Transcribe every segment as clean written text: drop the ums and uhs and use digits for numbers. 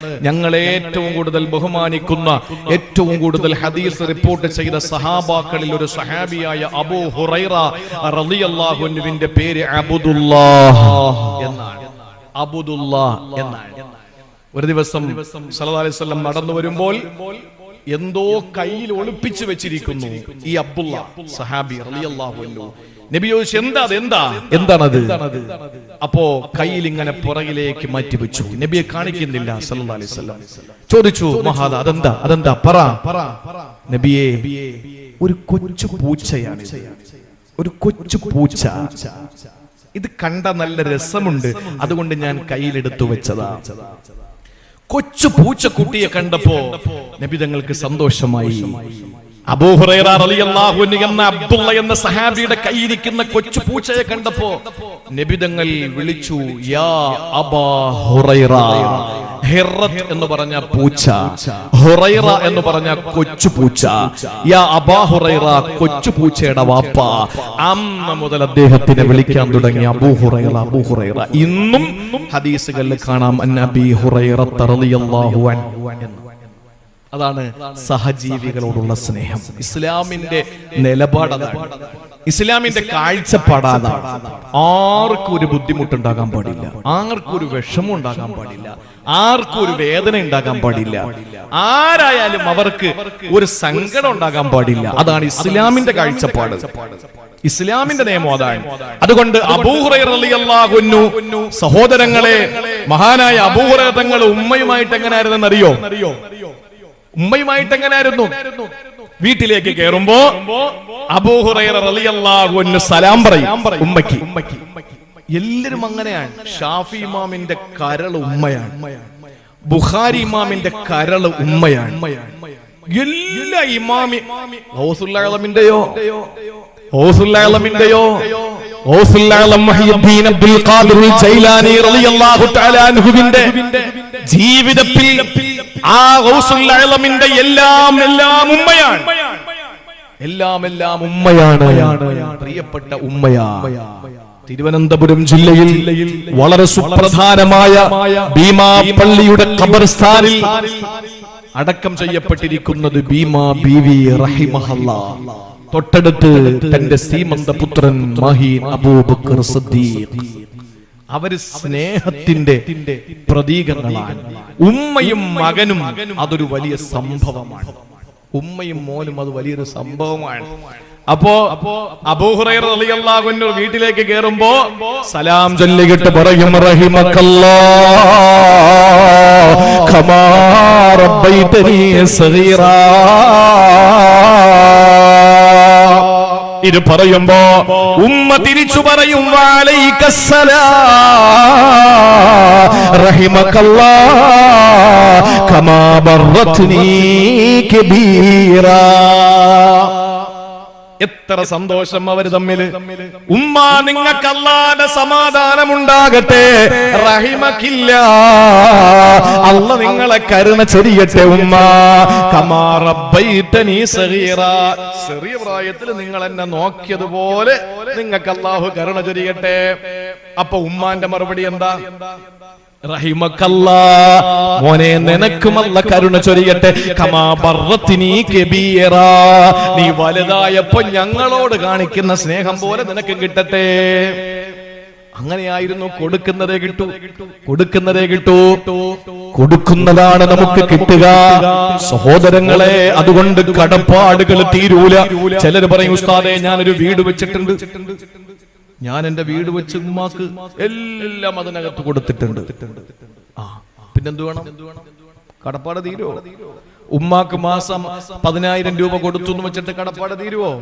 ഞങ്ങളെ ഏറ്റവും കൂടുതൽ ബഹുമാനിക്കുന്ന ഏറ്റവും കൂടുതൽ ഹദീസ് റിപ്പോർട്ട് ചെയ്ത സഹാബാക്കളിൽ ഒരു സഹാബിയായ അബൂ ഹുറൈറ റളിയല്ലാഹു അൻഹുവിന്റെ പേര് അബ്ദുല്ലാഹ് എന്നാണ്. അബ്ദുല്ലാഹ് എന്നാണ്. ഒരു ദിവസം സല്ലല്ലാഹു അലൈഹി വസല്ലം നടന്നു വരുമ്പോൾ എന്തോ കയ്യിൽ ഒളിപ്പിച്ചു വെച്ചിരിക്കുന്നു ഈ അബ്ദുല്ലാഹ് സഹാബി റളിയല്ലാഹു അൻഹു. നബി ചോദിച്ചു, എന്താണത്? അപ്പോ കയ്യിൽ ഇങ്ങനെ പുറകിലേക്ക് മാറ്റിവെച്ചു. നബിയെ കാണിക്കുന്നില്ല സല്ലല്ലാഹു അലൈഹി വസല്ലം. ചോദിച്ചു, മഹാദ അതെന്താ പറ. നബിയെ, ഒരു കൊച്ചു പൂച്ചയാണ്, ഒരു കൊച്ചു പൂച്ച. ഇത് കണ്ട നല്ല രസമുണ്ട്, അതുകൊണ്ട് ഞാൻ കയ്യിലെടുത്തു വെച്ചതാ. കൊച്ചു പൂച്ചക്കുട്ടിയെ കണ്ടപ്പോ നബി തങ്ങൾക്ക് സന്തോഷമായി. അബൂ ഹുറൈറ റളിയല്ലാഹു അൻഹു എന്ന അബ്ദുള്ള എന്ന സഹാബിയുടെ കയ്യിരിക്കുന്ന കൊച്ചു പൂച്ചയെ കണ്ടപ്പോ നബി തങ്ങൾ വിളിച്ചു, യാ അബാ ഹുറൈറ. ഹിറത്ത് എന്ന് പറഞ്ഞ പൂച്ച, ഹുറൈറ എന്ന് പറഞ്ഞ കൊച്ചു പൂച്ച. യാ അബാ ഹുറൈറ, കൊച്ചു പൂച്ചയുടെ വാപ്പ. അന്ന് മുതൽ അദ്ദേഹത്തിനെ വിളിക്കാൻ തുടങ്ങി അബൂ ഹുറൈറ, അബൂ ഹുറൈറ. ഇന്നും ഹദീസുകളിൽ കാണാം അന്നബി ഹുറൈറ റളിയല്ലാഹു അൻഹു. അതാണ് സഹജീവികളോടുള്ള സ്നേഹം. ഇസ്ലാമിന്റെ നിലപാടതാണ്, ഇസ്ലാമിന്റെ കാഴ്ചപ്പാടാതാണ്. ആർക്കും ഒരു ബുദ്ധിമുട്ടുണ്ടാകാൻ പാടില്ല, ആർക്കും ഒരു വിഷമം ഉണ്ടാകാൻ പാടില്ല, ആർക്കും ഒരു വേദന ഉണ്ടാകാൻ പാടില്ല, ആരായാലും അവർക്ക് ഒരു സങ്കടം ഉണ്ടാകാൻ പാടില്ല. അതാണ് ഇസ്ലാമിന്റെ കാഴ്ചപ്പാട്, ഇസ്ലാമിന്റെ നിയമം അതാണ്. അതുകൊണ്ട് അബൂ ഹുറൈറ റളിയല്ലാഹു അൻഹു സഹോദരങ്ങളെ, മഹാനായ അബൂ ഹുറൈറ തങ്ങൾ ഉമ്മയുമായിട്ട് എങ്ങനെയായിരുന്നെന്ന് അറിയോ? ഉമ്മയുമായിട്ട് എങ്ങനെയായിരുന്നു? വീട്ടിലേക്ക് കയറുമ്പോ അബൂ ഹുറൈറ റളിയല്ലാഹു അൻഹു സലാം പറയും ഉമ്മയ്ക്ക്. എല്ലാരും അങ്ങനെയാണ്. ഷാഫി ഇമാമിന്റെ കരള് ഉമ്മയാണ്, ബുഖാരി ഇമാമിന്റെ കരള് ഉമ്മയാണ്. എല്ലാ ഇമാമി ഗൗസുൽ ആലമിന്റെയോ അബ്ദുൽ ഖാദിർ ജൈലാനി റളിയല്ലാഹു തആല അൻഹുവിന്റെ ജീവിതത്തിൽ ആ ഗൗസുൽ ആലമിന്റെ എല്ലാം ഉമ്മയാണ്, എല്ലാം ഉമ്മയാണ്, പ്രിയപ്പെട്ട ഉമ്മയാണ്. തിരുവനന്തപുരം ജില്ലയിൽ വളരെ സുപ്രധാനമായ ഭീമാ പള്ളിയുടെ ഖബർസ്ഥാനിൽ അടക്കം ചെയ്യപ്പെട്ടിരിക്കുന്നത് ഭീമാ ബീവി റഹിമഹല്ലാഹ്. തൊട്ടടുത്ത് തന്റെ സീമന്ത പുത്രൻ മഹീൻ അബൂബക്കർ സിദ്ദീഖ്. അവര് സ്നേഹത്തിന്റെ പ്രതീകങ്ങളാണ്. ഉമ്മയും മകനും അതൊരു വലിയ സംഭവമാണ്, ഉമ്മയും മോനും അത് വലിയൊരു സംഭവമാണ്. അപ്പോ അബൂ ഹുറൈറ റളിയല്ലാഹു അൻഹു വീട്ടിലേക്ക് കയറുമ്പോ സലാം ചൊല്ലിയിട്ട് പറയും, റഹിമക്കല്ലാഹ് കമാ റബ്ബൈതനീ സഗീറാ. ഇത് പറയുമ്പോ ഉമ്മ തിരിച്ചു പറയും, വഅലൈക്കസ്സലാം റഹിമക്കല്ലാഹ് കമാ ബറത്നീ കബീറാ. എത്ര സന്തോഷം അവര് തമ്മിൽ. ഉമ്മ, നിങ്ങൾക്ക് അല്ലാഹുവിന്റെ സമാധാനം ഉണ്ടാകട്ടെ, റഹിമക്കില്ല, അല്ലാഹ് നിങ്ങളെ കരുണ ചൊരിയട്ടെ. ഉമ്മ, കമാ റബ്ബൈതനീ സഗീറാ, ചെറിയ പ്രായത്തിൽ നിങ്ങൾ എന്നെ നോക്കിയതുപോലെ നിങ്ങൾക്ക് അല്ലാഹു കരുണ ചൊരിയട്ടെ. അപ്പൊ ഉമ്മാന്റെ മറുപടി എന്താ? റഹിമക്കല്ലാഹ്, മോനെ നിനക്കും അല്ലാഹ് കരുണ ചൊരിയട്ടെ. കമാ ബറത്നീ കബീറാ, നീ വലുതായപ്പോ ഞങ്ങളോട് കാണിക്കുന്ന സ്നേഹം പോലെ നിനക്ക് കിട്ടട്ടെ. അങ്ങനെയായിരുന്നു. കൊടുക്കുന്നതേ കിട്ടൂ, കൊടുക്കുന്നതേ കിട്ടൂ, കൊടുക്കുന്നതാണ് നമുക്ക് കിട്ടുക. സഹോദരങ്ങളെ, അതുകൊണ്ട് കടപ്പാടുകൾ തീരൂല. ചിലർ പറയും, ഉസ്താദേ ഞാനൊരു വീട് വെച്ചിട്ടുണ്ട്, ഞാൻ എന്റെ വീട് വെച്ച് ഉമ്മാക്ക് എല്ലാം അതിനകത്ത് കൊടുത്തിട്ടുണ്ട്. പിന്നെന്ത് വേണം? കടപ്പാട് തീരുവോ? ഉമ്മാക്ക് മാസം 10,000 രൂപ കൊടുത്തു എന്ന് വെച്ചിട്ട് കടപ്പാട് തീരുവോ?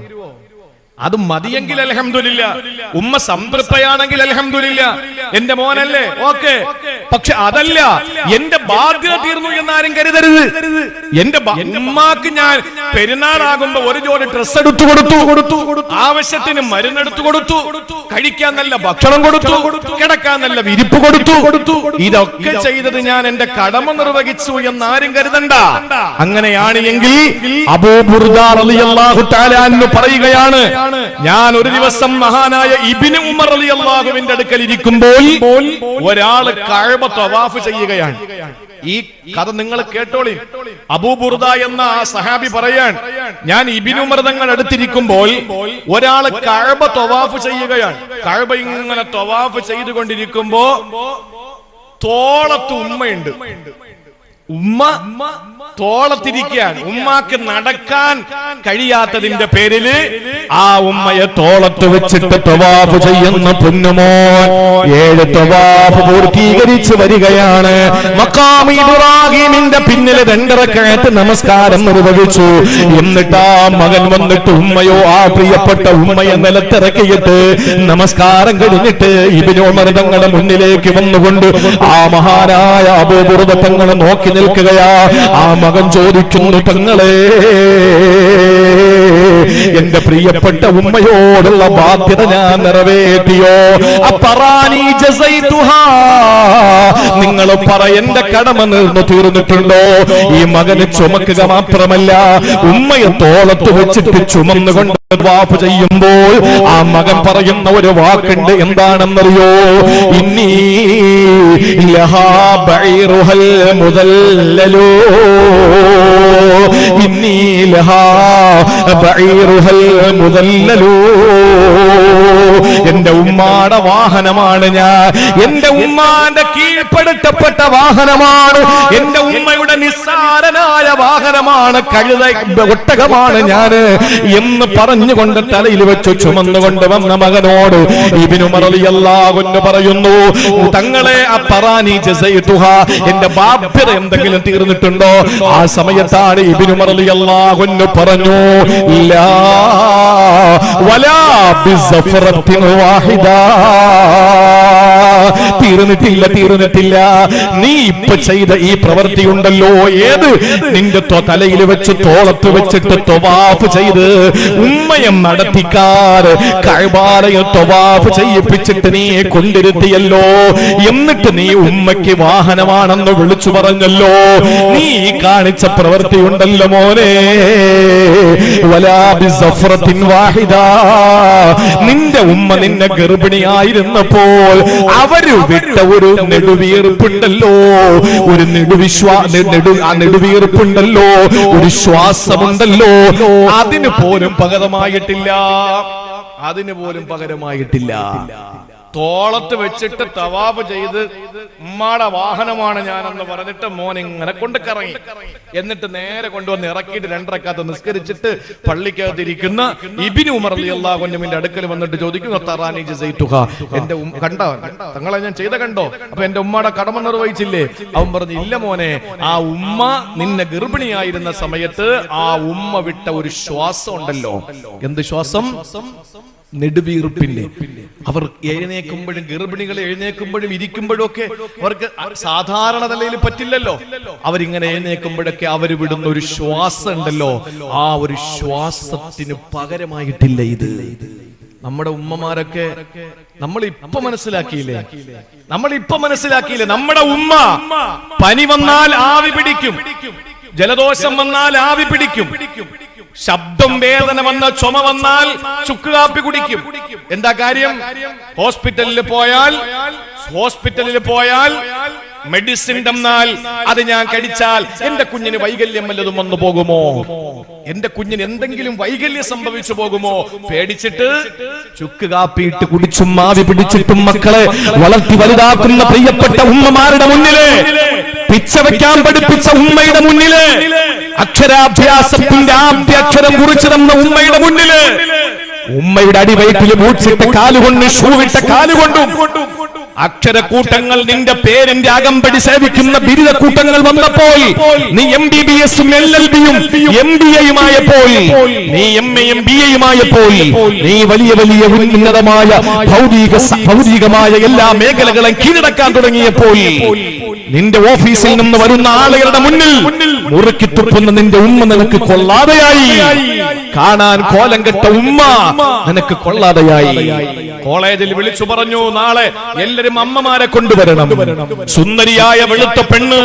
അത് മതിയെങ്കിൽ അൽഹംദുലില്ലാ, ഉമ്മ സംതൃപ്തയാണെങ്കിൽ അൽഹംദുലില്ലാ, എന്റെ മോനല്ലേ, ഓക്കെ. പക്ഷെ അതല്ല, എന്റെ ബാധ്യത തീർന്നു എന്നാരും കരുതരുത്. എന്റെ ഉമ്മാക്ക് ഞാൻ പെരുന്നാളാകുമ്പോ ഒരു ജോഡി ഡ്രസ് എടുത്തു കൊടുത്തു, ആവശ്യത്തിന് മരുന്നെടുത്തു കൊടുത്തു, കഴിക്കാൻ നല്ല ഭക്ഷണം കൊടുത്തു, കിടക്കാൻ നല്ല വിരിപ്പ് കൊടുത്തു. ഇതൊക്കെ ചെയ്തത് ഞാൻ എന്റെ കടമ നിർവഹിച്ചു എന്നാരും കരുതണ്ട. അങ്ങനെയാണ് എങ്കിൽ അബൂ ബുർദ റളിയല്ലാഹു തആല അൻഹു പറയുകയാണ്, ഞാൻ ഒരു ദിവസം മഹാനായ ഇബ്നു ഉമർ റളിയല്ലാഹുവിന്റെ അടുക്കൽ ഇരിക്കുമ്പോൾ ഒരാൾ കഅബ തവാഫ് ചെയ്യുകയാണ്. ഈ കഥ നിങ്ങൾ കേട്ടോളി. അബൂ ബുർദ എന്ന ആ സഹാബി പറയാൻ, ഞാൻ ഇബ്നു ഉമർ തങ്ങൾ അടുത്തിരിക്കുമ്പോൾ ഒരാള് കഅബ തവാഫ് ചെയ്യുകയാണ്. കഅബ ഇങ്ങനെ തവാഫ് ചെയ്തുകൊണ്ടിരിക്കുമ്പോ തോളത്ത് ഉമ്മയുണ്ട്. ഉമ്മ തോളത്തിരിക്കുകയാണ്. ഉമ്മാക്ക് നടക്കാൻ കഴിയാത്തതിന്റെ പേരില് ആ ഉമ്മയെ തോളത്ത് വെച്ചിട്ട് തവാഫ് ചെയ്യുന്ന പൊന്നുമോൻ 7 തവാഫ് പൂർത്തീകരിച്ച് വരികയാണ്. മഖാം ഇബ്രാഹിമിന്റെ പിന്നിൽ 2 റക്അത്ത് നമസ്കാരം നിർവഹിച്ചു. എന്നിട്ട് ആ മകൻ വന്നിട്ട് ഉമ്മയോ ആ പ്രിയപ്പെട്ട ഉമ്മയെ നിലത്തിറക്കിയിട്ട് നമസ്കാരം കഴിഞ്ഞിട്ട് ഇബ്നു ഉമർ തങ്ങളുടെ മുന്നിലേക്ക് വന്നുകൊണ്ട് ആ മഹാനായ അബൂ ബുർദ തങ്ങളെ നോക്കി നിൽക്കുകയാ. ആ മകൻ ചോദിക്കുന്നു, തങ്ങളെ, എന്റെ പ്രിയപ്പെട്ട ഉമ്മയോടുള്ള ബാധ്യത ഞാൻ നിറവേറ്റിയോ? അപ്പറാനി ജസൈതുഹാ, നിങ്ങൾ പറ, എന്റെ കടമ തീർന്നിട്ടുണ്ടോ? ഈ മകന് ചുമക്കുക മാത്രമല്ല, ഉമ്മയെ തോളത്ത് വെച്ചിട്ട് ചുമന്നുകൊണ്ട് തവാഫ് ചെയ്യുമ്പോൾ ആ മകൻ പറയുന്ന ഒരു വാക്കുണ്ട്. എന്താണെന്നറിയോ? ഇന്നീ ലഹാ ബൈറുഹൽ മുദല്ലലോ, ഇന്നീ ലഹാ ബൈറുഹൽ മുദല്ലലോ. എന്റെ ഉമ്മാടെ വാഹനമാണ് ഞാൻ, എന്റെ ഉമ്മാന്റെ കീഴ്പ്പെടുത്തപ്പെട്ട വാഹനമാണ്, എന്റെ ഉമ്മയുടെ നിസ്സാരനായ വാഹനമാണ്, കഴുത ഒട്ടകമാണ് ഞാന് എന്ന് പറഞ്ഞുകൊണ്ട് തലയിൽ വെച്ച് ചുമന്നുകൊണ്ട് വന്ന മകനോട് ഇബ്നു ഉമർ റളിയല്ലാഹു അൻഹു പറയുന്നു, തങ്ങളെ അപ്പറാനി ജസൈതുഹാ, എന്റെ ബാധ്യത എന്തെങ്കിലും തീർന്നിട്ടുണ്ടോ? ആ സമയത്താണ് ഇബ്നു ഉമർ റളിയല്ലാഹു അൻഹു പറഞ്ഞു, ലാ വലാ ബിസഫറത്തിൻ വാഹിദ, തീർന്നിട്ടില്ല. നീ ഇപ്പൊ ചെയ്ത ഈ പ്രവൃത്തി ഉണ്ടല്ലോ, ഏത്? നിന്റെ തലയിൽ വെച്ച് തോളത്ത് വെച്ചിട്ട് തവാഫ് ചെയ്ത് ഉമ്മയെ നടത്തിക്കാറ് കഅബയെ തവാഫ് ചെയ്യിപ്പിച്ചിട്ട് നീ കൊണ്ടിരുത്തിയല്ലോ. എന്നിട്ട് നീ ഉമ്മയ്ക്ക് വാഹനമാണെന്ന് വിളിച്ചു പറഞ്ഞല്ലോ. നീ കാണിച്ച പ്രവൃത്തി ഉണ്ടല്ലോ മോനെ, വലാ ബിസഫറത്തിൻ വാഹിദ, നിന്റെ ഉമ്മ നിന്നെ ഗർഭിണിയായിരുന്നപ്പോൾ അവര് വിട്ട ഒരു നെടുവീർപ്പുണ്ടല്ലോ, ഒരു നെടുവീർപ്പുണ്ടല്ലോ, ഒരു ശ്വാസമുണ്ടല്ലോ, അതിന് പോലും പകരമായിട്ടില്ല. തോളത്ത് വെച്ചിട്ട് തവാഫ് ചെയ്ത് ഉമ്മാടെ വാഹനമാണ് ഞാനെന്ന് പറഞ്ഞിട്ട് മോൻ ഇങ്ങനെ കൊണ്ട് കറങ്ങി. എന്നിട്ട് നേരെ കൊണ്ടുവന്ന് ഇറക്കിയിട്ട് 2 റക്അത്ത് നിസ്കരിച്ചിട്ട് പള്ളിക്കകത്തിരിക്കുന്ന ഇബ്നു ഉമർ റളിയല്ലാഹു അൻഹുവിന്റെ അടുക്കൽ വന്നിട്ട് ചോദിക്കുന്നു, തറാനി ജസൈതുഹാ, എന്റെ കണ്ടോ, തങ്ങളെ ഞാൻ ചെയ്ത കണ്ടോ? അപ്പൊ എന്റെ ഉമ്മയുടെ കടമ നിർവഹിച്ചില്ലേ? അവൻ പറഞ്ഞു, ഇല്ല മോനെ, ആ ഉമ്മ നിന്നെ ഗർഭിണിയായിരുന്ന സമയത്ത് ആ ഉമ്മ വിട്ട ഒരു ശ്വാസം ഉണ്ടല്ലോ. എന്ത് ശ്വാസം? നെടുവീർപ്പില്ലേ. അവർ എഴുന്നേക്കുമ്പോഴും, ഗർഭിണികൾ എഴുന്നേക്കുമ്പോഴും ഇരിക്കുമ്പോഴും ഒക്കെ അവർക്ക് സാധാരണ നിലയിൽ പറ്റില്ലല്ലോ. അവരിങ്ങനെ എഴുന്നേക്കുമ്പോഴൊക്കെ അവർ വിടുന്ന ഒരു ശ്വാസം ഉണ്ടല്ലോ, ആ ഒരു ശ്വാസത്തിന് പകരമായിട്ടില്ല ഇത്. നമ്മുടെ ഉമ്മമാരൊക്കെ നമ്മളിപ്പൊ മനസ്സിലാക്കിയില്ലേ? നമ്മുടെ ഉമ്മ പനി വന്നാൽ ആവി പിടിക്കും, ജലദോഷം വന്നാൽ ആവി പിടിക്കും, ശബ്ദം വേദന വന്ന ചുമ വന്നാൽ ചുക്ക് കാപ്പി കുടിക്കും. എന്താ കാര്യം? ഹോസ്പിറ്റലിൽ പോയാൽ മെഡിസിൻ തന്നാൽ അത് ഞാൻ കഴിച്ചാൽ എന്റെ കുഞ്ഞിന് വൈകല്യം വല്ലതും വന്നു പോകുമോ, എന്റെ കുഞ്ഞിന് എന്തെങ്കിലും വൈകല്യം സംഭവിച്ചു പോകുമോ പേടിച്ചിട്ട് ചുക്ക് കാപ്പിയിട്ട് കുടിച്ചും ആവി പിടിച്ചിട്ടും മക്കളെ വളർത്തി വലുതാക്കുന്ന പ്രിയപ്പെട്ട ഉമ്മമാരുടെ മുന്നില്, പിച്ച വയ്ക്കാൻ പഠിപ്പിച്ച ഉമ്മയുടെ മുന്നില്, അക്ഷരാഭ്യാസത്തിന്റെ ആദ്യ അക്ഷരം കുറിച്ചു തന്ന ഉമ്മയുടെ മുന്നില്, ഉമ്മയുടെ അടിവയറ്റിൽ മൂച്ചിട്ട കാലുകൊണ്ട്, ഷൂവിട്ട കാലുകൊണ്ടും അക്ഷരക്കൂട്ടങ്ങൾ, നിന്റെ പേരിന്റെ അകമ്പടി സേവിക്കുന്ന ബിരുദക്കൂട്ടങ്ങൾ വന്നപ്പോൾ, നീ MBBS-ഉം LLB-യും MBA-യുമായപ്പോൾ, നീ MA-യും BA-യുമായപ്പോൾ, നീ വലിയ വലിയ ഉന്നതമായ ഭൗതികമായ എല്ലാ മേഖലകളെ കീഴടക്കാൻ തുടങ്ങിയപ്പോൾ, നിന്റെ ഓഫീസിൽ നിന്ന് വരുന്ന ആളുകളുടെ മുന്നിൽ മുറുക്കി തുപ്പുന്ന നിന്റെ ഉമ്മ നിനക്ക് കൊള്ളാതെയായി. കാണാൻ കോലം കെട്ട ഉമ്മ നിനക്ക് കൊള്ളാതെയായി. കോളേജിൽ വിളിച്ചു പറഞ്ഞു, നാളെ എല്ലാരും അമ്മമാരെ കൊണ്ടുവരണം. സുന്ദരിയായ വെളുത്ത പെണ്ണ്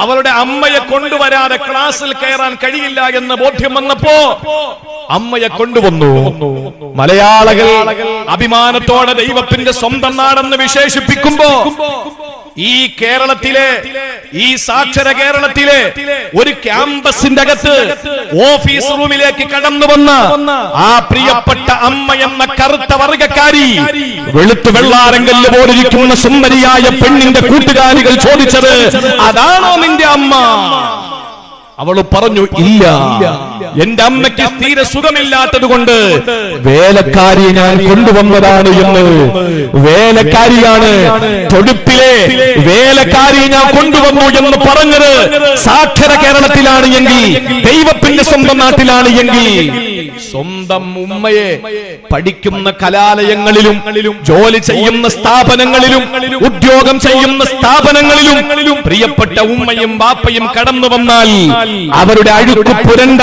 അവളുടെ അമ്മയെ കൊണ്ടുവരാതെ ക്ലാസ്സിൽ കയറാൻ കഴിയില്ല എന്ന് ബോധ്യം വന്നപ്പോ അമ്മയെ കൊണ്ടുവന്നു. മലയാളികൾ അഭിമാനത്തോടെ ദൈവത്തിന്റെ സ്വന്തം നാടെന്ന് വിശേഷിപ്പിക്കുമ്പോ ഈ കേരളത്തിലെ, ഈ സാക്ഷര കേരളത്തിലെ ഒരു ക്യാമ്പസിന്റെ അകത്ത് ഓഫീസ് റൂമിലേക്ക് കടന്നു വന്ന ആ പ്രിയപ്പെട്ട അമ്മ എന്ന കറുത്ത വർഗക്കാരി, വെളുത്തു വെള്ളാരങ്കല്ല് പോലിരിക്കുന്ന സുന്ദരിയായ പെണ്ണിന്റെ കൂട്ടുകാരികൾ ചോദിച്ചത്, അതാണോ നിന്റെ അമ്മ? അവൾ പറഞ്ഞു, ഇല്ല, എന്റെ അമ്മയ്ക്ക് തീരെ സുഖമില്ലാത്തത് കൊണ്ട് വേലക്കാരിയെ ഞാൻ കൊണ്ടുവന്നതാണ് എന്ന്. വേലക്കാരിയാണ്, തൊടുപ്പിലെ വേലക്കാരിയെ ഞാൻ കൊണ്ടുവന്നു എന്ന് പറഞ്ഞത് സാക്ഷര കേരളത്തിലാണ് എങ്കിൽ, ദൈവത്തിന്റെ സ്വന്തം നാട്ടിലാണ് എങ്കിൽ, സ്വന്തം ഉമ്മയെ പഠിക്കുന്ന കലാലയങ്ങളിലും ജോലി ചെയ്യുന്ന സ്ഥാപനങ്ങളിലും ഉദ്യോഗം ചെയ്യുന്ന സ്ഥാപനങ്ങളിലും പ്രിയപ്പെട്ട ഉമ്മയും ബാപ്പയും കടന്നു വന്നാൽ അവരുടെ അഴുക്ക് പുരണ്ട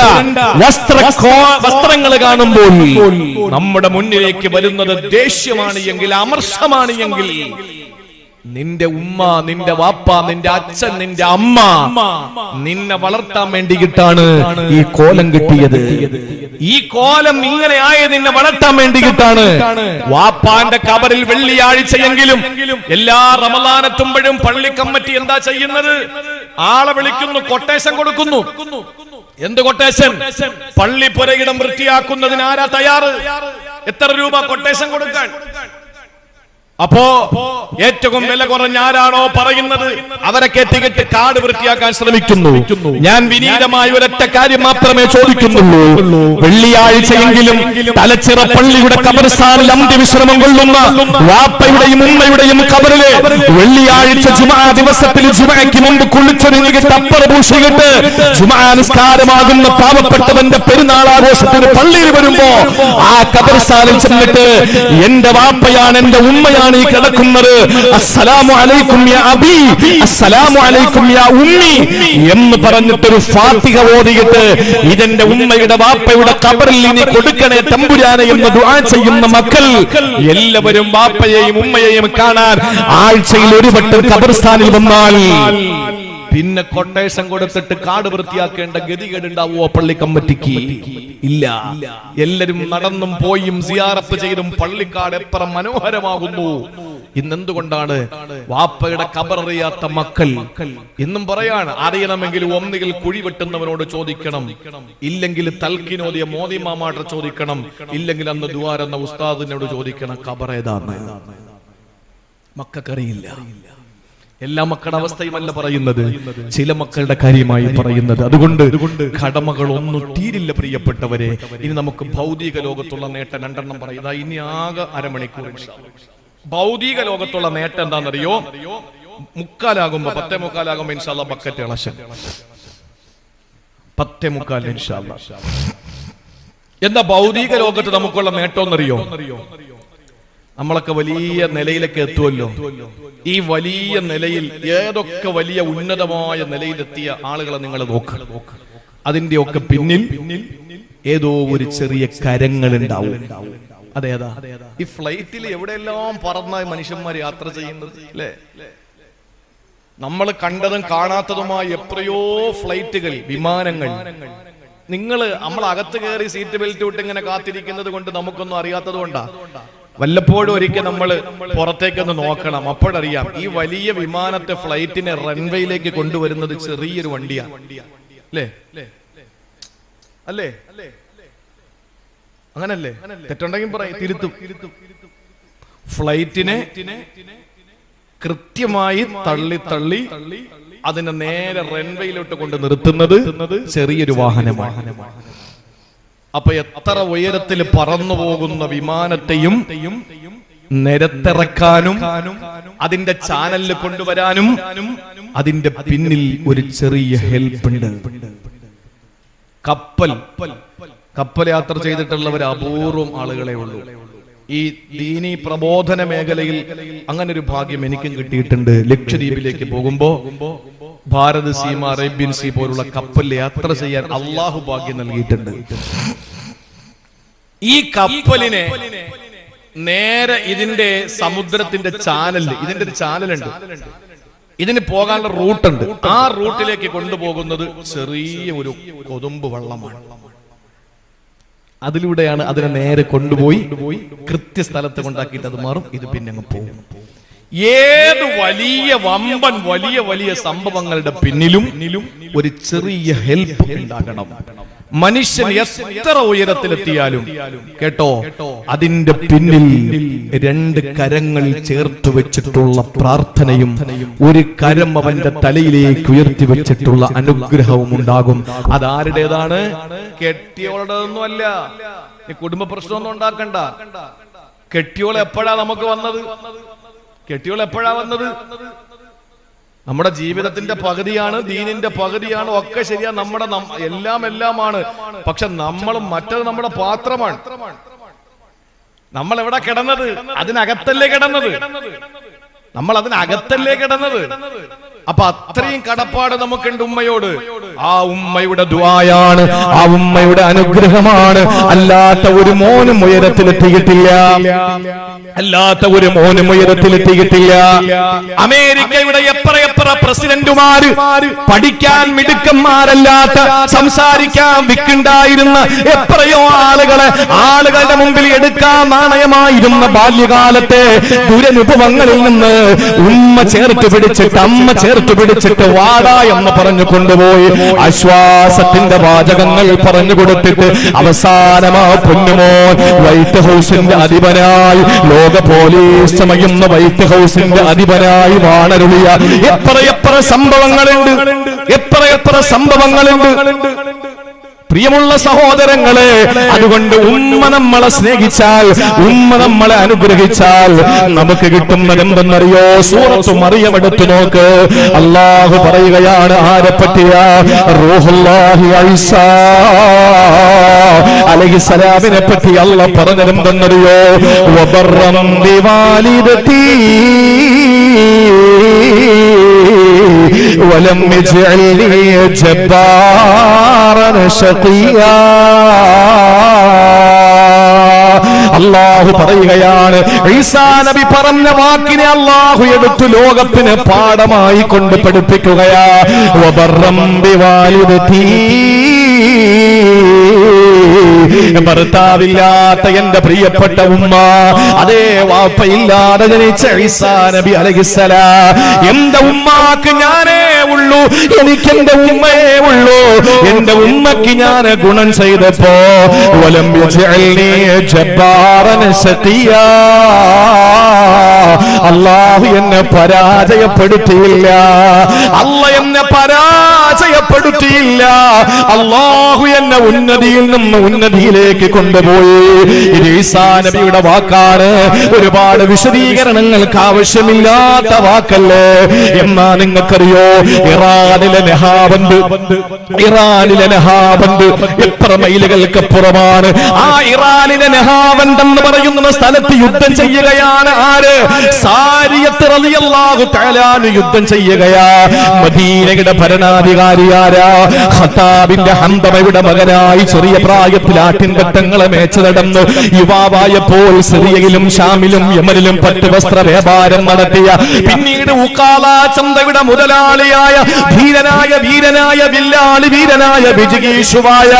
വസ്ത്രങ്ങൾ കാണുമ്പോൾ നമ്മുടെ മുന്നിലേക്ക് വരുന്നത് ദേഷ്യമാണ് എങ്കിൽ, അമർഷമാണ് എങ്കിൽ, നിന്റെ ഉമ്മ, നിന്റെ വാപ്പ, നിന്റെ അച്ഛൻ, നിന്റെ അമ്മ നിന്നെ വളർത്താൻ വേണ്ടിയിട്ടാണ് ഈ കോലം കിട്ടിയത്. ഈ കോലം ഇങ്ങനെ ആയത് നിന്നെ വളർത്താൻ വേണ്ടിയിട്ടാണ്. വാപ്പാന്റെ കബറിൽ വെള്ളിയാഴ്ചയെങ്കിലും എല്ലാ റമളാനെത്തുമ്പോഴും പള്ളി കമ്മിറ്റി എന്താ ചെയ്യുന്നത്? ആളെ വിളിക്കുന്നു, കൊട്ടേഷൻ കൊടുക്കുന്നു. എന്ത് കൊട്ടേഷൻ? പള്ളി പുരയിടം വൃത്തിയാക്കുന്നതിന് ആരാ തയ്യാറ്? എത്ര രൂപ കൊട്ടേഷൻ കൊടുക്കാൻ? അപ്പോ ഏറ്റവും വില കുറഞ്ഞ ആരാണോ പറയുന്നത് അവരൊക്കെ ടിക്കറ്റ് കാർഡ് വൃത്തിയാക്കാൻ ശ്രമിക്കുന്നു. ഞാൻ വിനീതമായ ഒരൊറ്റ കാര്യം മാത്രമേ ചോദിക്കുന്നുള്ളൂ. വെള്ളിയാഴ്ചയെങ്കിലും തലച്ചിറ പള്ളിയുടെ ഖബർസ്ഥാനിൽ അന്ത്യവിശ്രമം കൊള്ളുന്ന വാപ്പയുടെയും ഉമ്മയുടെയും ഖബറില് വെള്ളിയാഴ്ച ജുമാ ദിവസത്തിൽ ജുമാക്ക് മുമ്പ് കുളിച്ചൊരുങ്ങി ടപ്പർ പൂശിയിട്ട് ജുമാ നിസ്കാരമാകുന്ന പാവപ്പെട്ടവന്റെ പെരുന്നാൾ ആഘോഷത്തിന് പള്ളിയിൽ വരുമ്പോ ആ ഖബർസ്ഥാനിൽ ചെന്നിട്ട് എന്റെ വാപ്പയാണ്, എന്റെ ഉമ്മയാണ് ഈ കിടക്കുന്നത്, അസ്സലാമു അലൈക്കും യാ അബി, അസ്സലാമു അലൈക്കും യാ ഉമ്മി എന്ന് പറഞ്ഞിട്ടൊരു ഫാത്തിഹ ഓതിയിട്ട് ഇതെന്റെ ഉമ്മയുടെ വാപ്പയുടെ ഖബറിൽ ഇനി കൊടുക്കണേ തമ്പുരാനെ എന്ന് ദുആ ചെയ്യുന്ന മക്കൾ എല്ലാവരും വാപ്പയെയും ഉമ്മയെയും കാണാൻ ആഴ്ചയിൽ ഒരു വട്ടം ഖബർസ്ഥാനിൽ വന്നാൽ പിന്നെ കൊട്ടേഷൻ കൊടുത്തിട്ട് കാട് വൃത്തിയാക്കേണ്ട ഗതികേടുണ്ടാവുമോ പള്ളി കമ്മിറ്റിക്ക്? ഇല്ല. എല്ലാരും നടന്നും പോയും സിയാറത്ത് ചെയ്തും പള്ളിക്കാട് എത്ര മനോഹരമാകുന്നു. ഇന്നെന്തുകൊണ്ടാണ് വാപ്പയുടെ ഖബററിയാത്ത മക്കൾ? ഇന്നും പറയാണ്, അറിയണമെങ്കിൽ ഒന്നുകിൽ കുഴി വെട്ടുന്നവനോട് ചോദിക്കണം, ഇല്ലെങ്കിൽ തൽക്കിനോദിയ മോദി മാമാട്ട ചോദിക്കണം, ഇല്ലെങ്കിൽ അന്ന് ദുആരെന്ന ഉസ്താദിനോട് ചോദിക്കണം ഖബറേതാണ്. മക്കൾക്കറിയില്ല. എല്ലാ മക്കളുടെ അവസ്ഥയുമല്ല പറയുന്നത്, ചില മക്കളുടെ കാര്യമായി പറയുന്നത്. അതുകൊണ്ട് കടമകൾ ഒന്നും തീരില്ല പ്രിയപ്പെട്ടവരെ. ഇനി നമുക്ക് ഭൗതിക ലോകത്തുള്ള നേട്ടം രണ്ടെണ്ണം പറയുക. ഇനി ആകെ അരമണിക്കൂർ. ഭൗതിക ലോകത്തുള്ള നേട്ടം എന്താണെന്നറിയോ? 10:45 ഇൻഷാ അല്ലാഹ് ബക്കറ്റ് ഇളശം 10:45 ഇൻഷാ അല്ലാഹ്. എന്താ ഭൗതിക ലോകത്ത് നമുക്കുള്ള നേട്ടം എന്നറിയോ? നമ്മളൊക്കെ വലിയ നിലയിലേക്ക് എത്തുമല്ലോ. ഈ വലിയ നിലയിൽ ഏതൊക്കെ വലിയ ഉന്നതമായ നിലയിലെത്തിയ ആളുകളെ നിങ്ങൾ നോക്കുക. അതിന്റെയൊക്കെ പിന്നിൽ ഏതോ ഒരു ചെറിയ കരങ്ങളുണ്ടാവും. അതേതാ? ഈ ഫ്ലൈറ്റിൽ എവിടെയെല്ലാം പറന്ന മനുഷ്യന്മാർ യാത്ര ചെയ്യുന്നത് അല്ലേ? നമ്മൾ കണ്ടതും കാണാത്തതുമായ എത്രയോ ഫ്ലൈറ്റുകൾ, വിമാനങ്ങൾ. നമ്മൾ അകത്ത് കയറി സീറ്റ് ബെൽറ്റ് ഇട്ട് ഇങ്ങനെ കാത്തിരിക്കുന്നത് കൊണ്ട് നമുക്കൊന്നും അറിയാത്തത് കൊണ്ടാ. വല്ലപ്പോഴും ഒരിക്കൽ നമ്മൾ പുറത്തേക്കൊന്ന് നോക്കണം, അപ്പോഴറിയാം ഈ വലിയ വിമാനത്തെ, ഫ്ലൈറ്റിനെ റൺവേയിലേക്ക് കൊണ്ടുവരുന്നത് ചെറിയൊരു വണ്ടിയാണ്. അല്ലേ? അല്ലേ? അങ്ങനല്ലേ? തെറ്റുണ്ടെങ്കിൽ പറയും, തിരുത്തും. ഫ്ലൈറ്റിനെ കൃത്യമായി തള്ളി തള്ളി അതിനെ നേരെ റൺവേയിലോട്ട് കൊണ്ട് നിർത്തുന്നത് ചെറിയൊരു വാഹനമാണ്. അപ്പൊ എത്ര ഉയരത്തിൽ പറന്നു പോകുന്ന വിമാനത്തെയും നിരത്തിറക്കാനും അതിന്റെ ചാനലിൽ കൊണ്ടുവരാനും അതിന്റെ പിന്നിൽ ഒരു ചെറിയ ഹെൽപ്പ് ഉണ്ട്. കപ്പൽ യാത്ര ചെയ്തിട്ടുള്ളവർ അപൂർവം ആളുകളെ ഉള്ളൂ. ഈ ദീനി പ്രബോധന മേഖലയിൽ അങ്ങനെ ഒരു ഭാഗ്യം എനിക്കും കിട്ടിയിട്ടുണ്ട്. ലക്ഷദ്വീപിലേക്ക് പോകുമ്പോ ഭാരത് സീമ, അറേബ്യൻ സീ പോലുള്ള കപ്പലിൽ യാത്ര ചെയ്യാൻ അള്ളാഹു ഭാഗ്യം നൽകിയിട്ടുണ്ട്. ഈ കപ്പലിനെ നേരെ ഇതിന്റെ സമുദ്രത്തിന്റെ ചാനൽ, ഇതിന്റെ ഒരു ചാനലുണ്ട്, ഇതിന് പോകാനുള്ള റൂട്ടുണ്ട്. ആ റൂട്ടിലേക്ക് കൊണ്ടുപോകുന്നത് ചെറിയ ഒരു കൊതുമ്പ് വള്ളമാണ്. അതിലൂടെയാണ് അതിനെ നേരെ കൊണ്ടുപോയി കൃത്യസ്ഥലത്ത് കൊണ്ടാക്കിയിട്ട് അത് മാറും. ഇത് പിന്നെ അങ്ങ് പോകും. ഏത് വലിയ വമ്പൻ വലിയ വലിയ സംഭവങ്ങളുടെ പിന്നിലും ഒരു ചെറിയ ഹെൽപ്പ് ഉണ്ടാകണം. മനുഷ്യൻ എത്ര ഉയരത്തിലെത്തിയാലും കേട്ടോ, അതിന്റെ പിന്നിൽ രണ്ട് കരങ്ങൾ ചേർത്ത് വെച്ചിട്ടുള്ള പ്രാർത്ഥനയും ഒരു കരം അവന്റെ തലയിലേക്ക് ഉയർത്തി വെച്ചിട്ടുള്ള അനുഗ്രഹവും ഉണ്ടാകും. അതാരുടേതാണ്? കെട്ടിയോളുടേതൊന്നുമല്ല. കുടുംബ പ്രശ്നമൊന്നും ഉണ്ടാക്കണ്ട. കെട്ടിയോൾ എപ്പോഴാ നമുക്ക് വന്നത്? കെട്ടിയോൾ എപ്പോഴാ വന്നത്? നമ്മുടെ ജീവിതത്തിന്റെ പകുതിയാണ്, ദീനിന്റെ പകുതിയാണ്, ഒക്കെ ശരിയാ, നമ്മുടെ എല്ലാമാണ്. പക്ഷെ നമ്മളും മറ്റത് നമ്മുടെ പാത്രമാണ്. നമ്മൾ എവിടെ കിടന്നത്? അതിനകത്തല്ലേ കിടന്നത്? നമ്മൾ അതിനകത്തല്ലേ കിടന്നത്? അപ്പൊ അത്രയും കടപ്പാട് നമുക്കുണ്ട് ഉമ്മയോട്. ആ ഉമ്മയുടെ ദുആയാണ്, ആ ഉമ്മയുടെ അനുഗ്രഹമാണ്. അല്ലാത്ത ഒരു മോനും ഉയരത്തിലെത്തിയിട്ടില്ല. അല്ലാത്ത ഒരു മോനും ഉയരത്തിലെത്തിയിട്ടില്ല. അമേരിക്കയുടെ എത്ര പ്രസിഡന്റുമാര് പഠിക്കാൻ മിടുക്കന്മാരല്ലാത്ത, സംസാരിക്കാൻ വിക്കുണ്ടായിരുന്ന എത്രയോ ആളുകളുടെ മുമ്പിൽ എടുക്കാൻ നാണയമായിരുന്ന ബാല്യകാലത്തെ ദുരനുഭവങ്ങളിൽ നിന്ന് ഉമ്മ ചേർത്ത് പിടിച്ചിട്ട്, അമ്മ ചേർത്ത് പിടിച്ചിട്ട് വാടാ എന്ന് പറഞ്ഞു കൊണ്ടുപോയി ആശ്വാസത്തിന്റെ വാചകങ്ങൾ പറഞ്ഞു കൊടുത്തിട്ട് അവസാനമാ പൊന്നുമോൻ വൈറ്റ് ഹൗസിന്റെ അധിപനായി, ലോക പോലീസ് ചമയുന്ന വൈറ്റ് ഹൗസിന്റെ അധിപനായി വാണരുളിയ എത്ര സംഭവങ്ങളുണ്ട്, എത്ര സംഭവങ്ങളുണ്ട്. പ്രിയമുള്ള സഹോദരങ്ങളെ, അതുകൊണ്ട് ഉമ്മ നമ്മളെ സ്നേഹിച്ചാൽ, ഉമ്മ നമ്മളെ അനുഗ്രഹിച്ചാൽ നമുക്ക് കിട്ടുന്നത് എന്തെന്നറിയോ? സൂറത്ത് മറിയം എടുത്തു നോക്ക്. അല്ലാഹു പറയുകയാണ് ആരെ പറ്റിയാ? റൂഹുല്ലാഹി ഈസാ അലൈഹിസ്സലാമിനെ പറ്റി അല്ലാഹു പറഞ്ഞത് എന്തെന്നറിയോ? വബറം ബിവാലിദതി വലം യജ്അൽനി ജബ്ബാറൻ ശഖിയാ. അല്ലാഹു പറയുകയാണ്, ഈസാ നബി പറഞ്ഞ വാക്കിനെ അല്ലാഹു എടുത്തു ലോകത്തിന് പാഠമായി കൊണ്ട് പഠിപ്പിക്കുകയാ. വബറം ബിവാലിദതി, ഭർത്താവില്ലാത്ത എന്റെ പ്രിയപ്പെട്ട ഉമ്മ, അതേ വാപ്പയില്ലാതെ ജനിച്ച ഈസാ നബി അലൈഹിസ്സലാം, എന്റെ ഉമ്മാക്ക് ഞാനേ ഉള്ളൂ, എനിക്ക് എന്റെ ഉമ്മയെ ഉള്ളൂ. എന്റെ ഉമ്മക്ക് ഞാൻ ഗുണം ചെയ്തപ്പോ വലം യജ്അൽനി ജബ്ബാറൻ ശഖിയാ, അല്ലാഹു എന്നെ പരാജയപ്പെടുത്തിയില്ല. അല്ലാഹു എന്നെ പരാജയപ്പെടുത്തിയില്ല. അല്ലാഹു എന്നെ ഉന്നതിയിൽ നിന്ന് ഉന്നതിയിലേക്ക് കൊണ്ടുപോയി. ഇത് ഈസാ നബിയുടെ വാക്കാണ്. ഒരുപാട് വിശദീകരണങ്ങൾക്ക് ആവശ്യമില്ലാത്ത വാക്കല്ലേ. എന്നാ നിങ്ങൾക്കറിയോ, ഇറാനിലെ നഹാബന്ദ് എത്ര മൈലുകൾക്ക് പുറമാണ്. ആ ഇറാനിലെ നഹാബന്ദ് എന്ന് പറയുന്ന സ്ഥലത്ത് യുദ്ധം ചെയ്യുകയാണ് ആര്? സാരിയത്ത് റളിയല്ലാഹു തആല യുദ്ധം ചെയ്യുകയാ. മദീനയുടെ ഭരണാധികാരിയാരാ? ഖത്താബിന്റെ ഹംദമയുടെ മകനായി ചെറിയ പ്രായത്തിൽ ആട്ടിൻപറ്റങ്ങളെ മേച്ചു നടന്നു. യുവാവായപ്പോൾ സിറിയയിലും ഷാമിലും യമനിലും പട്ടുവസ്ത്ര വ്യാപാരം നടത്തിയ, പിന്നീട് ഉഖാല ചന്തയുടെ മുതലാളിയായ വീരനായ വിജിഗീഷുവായ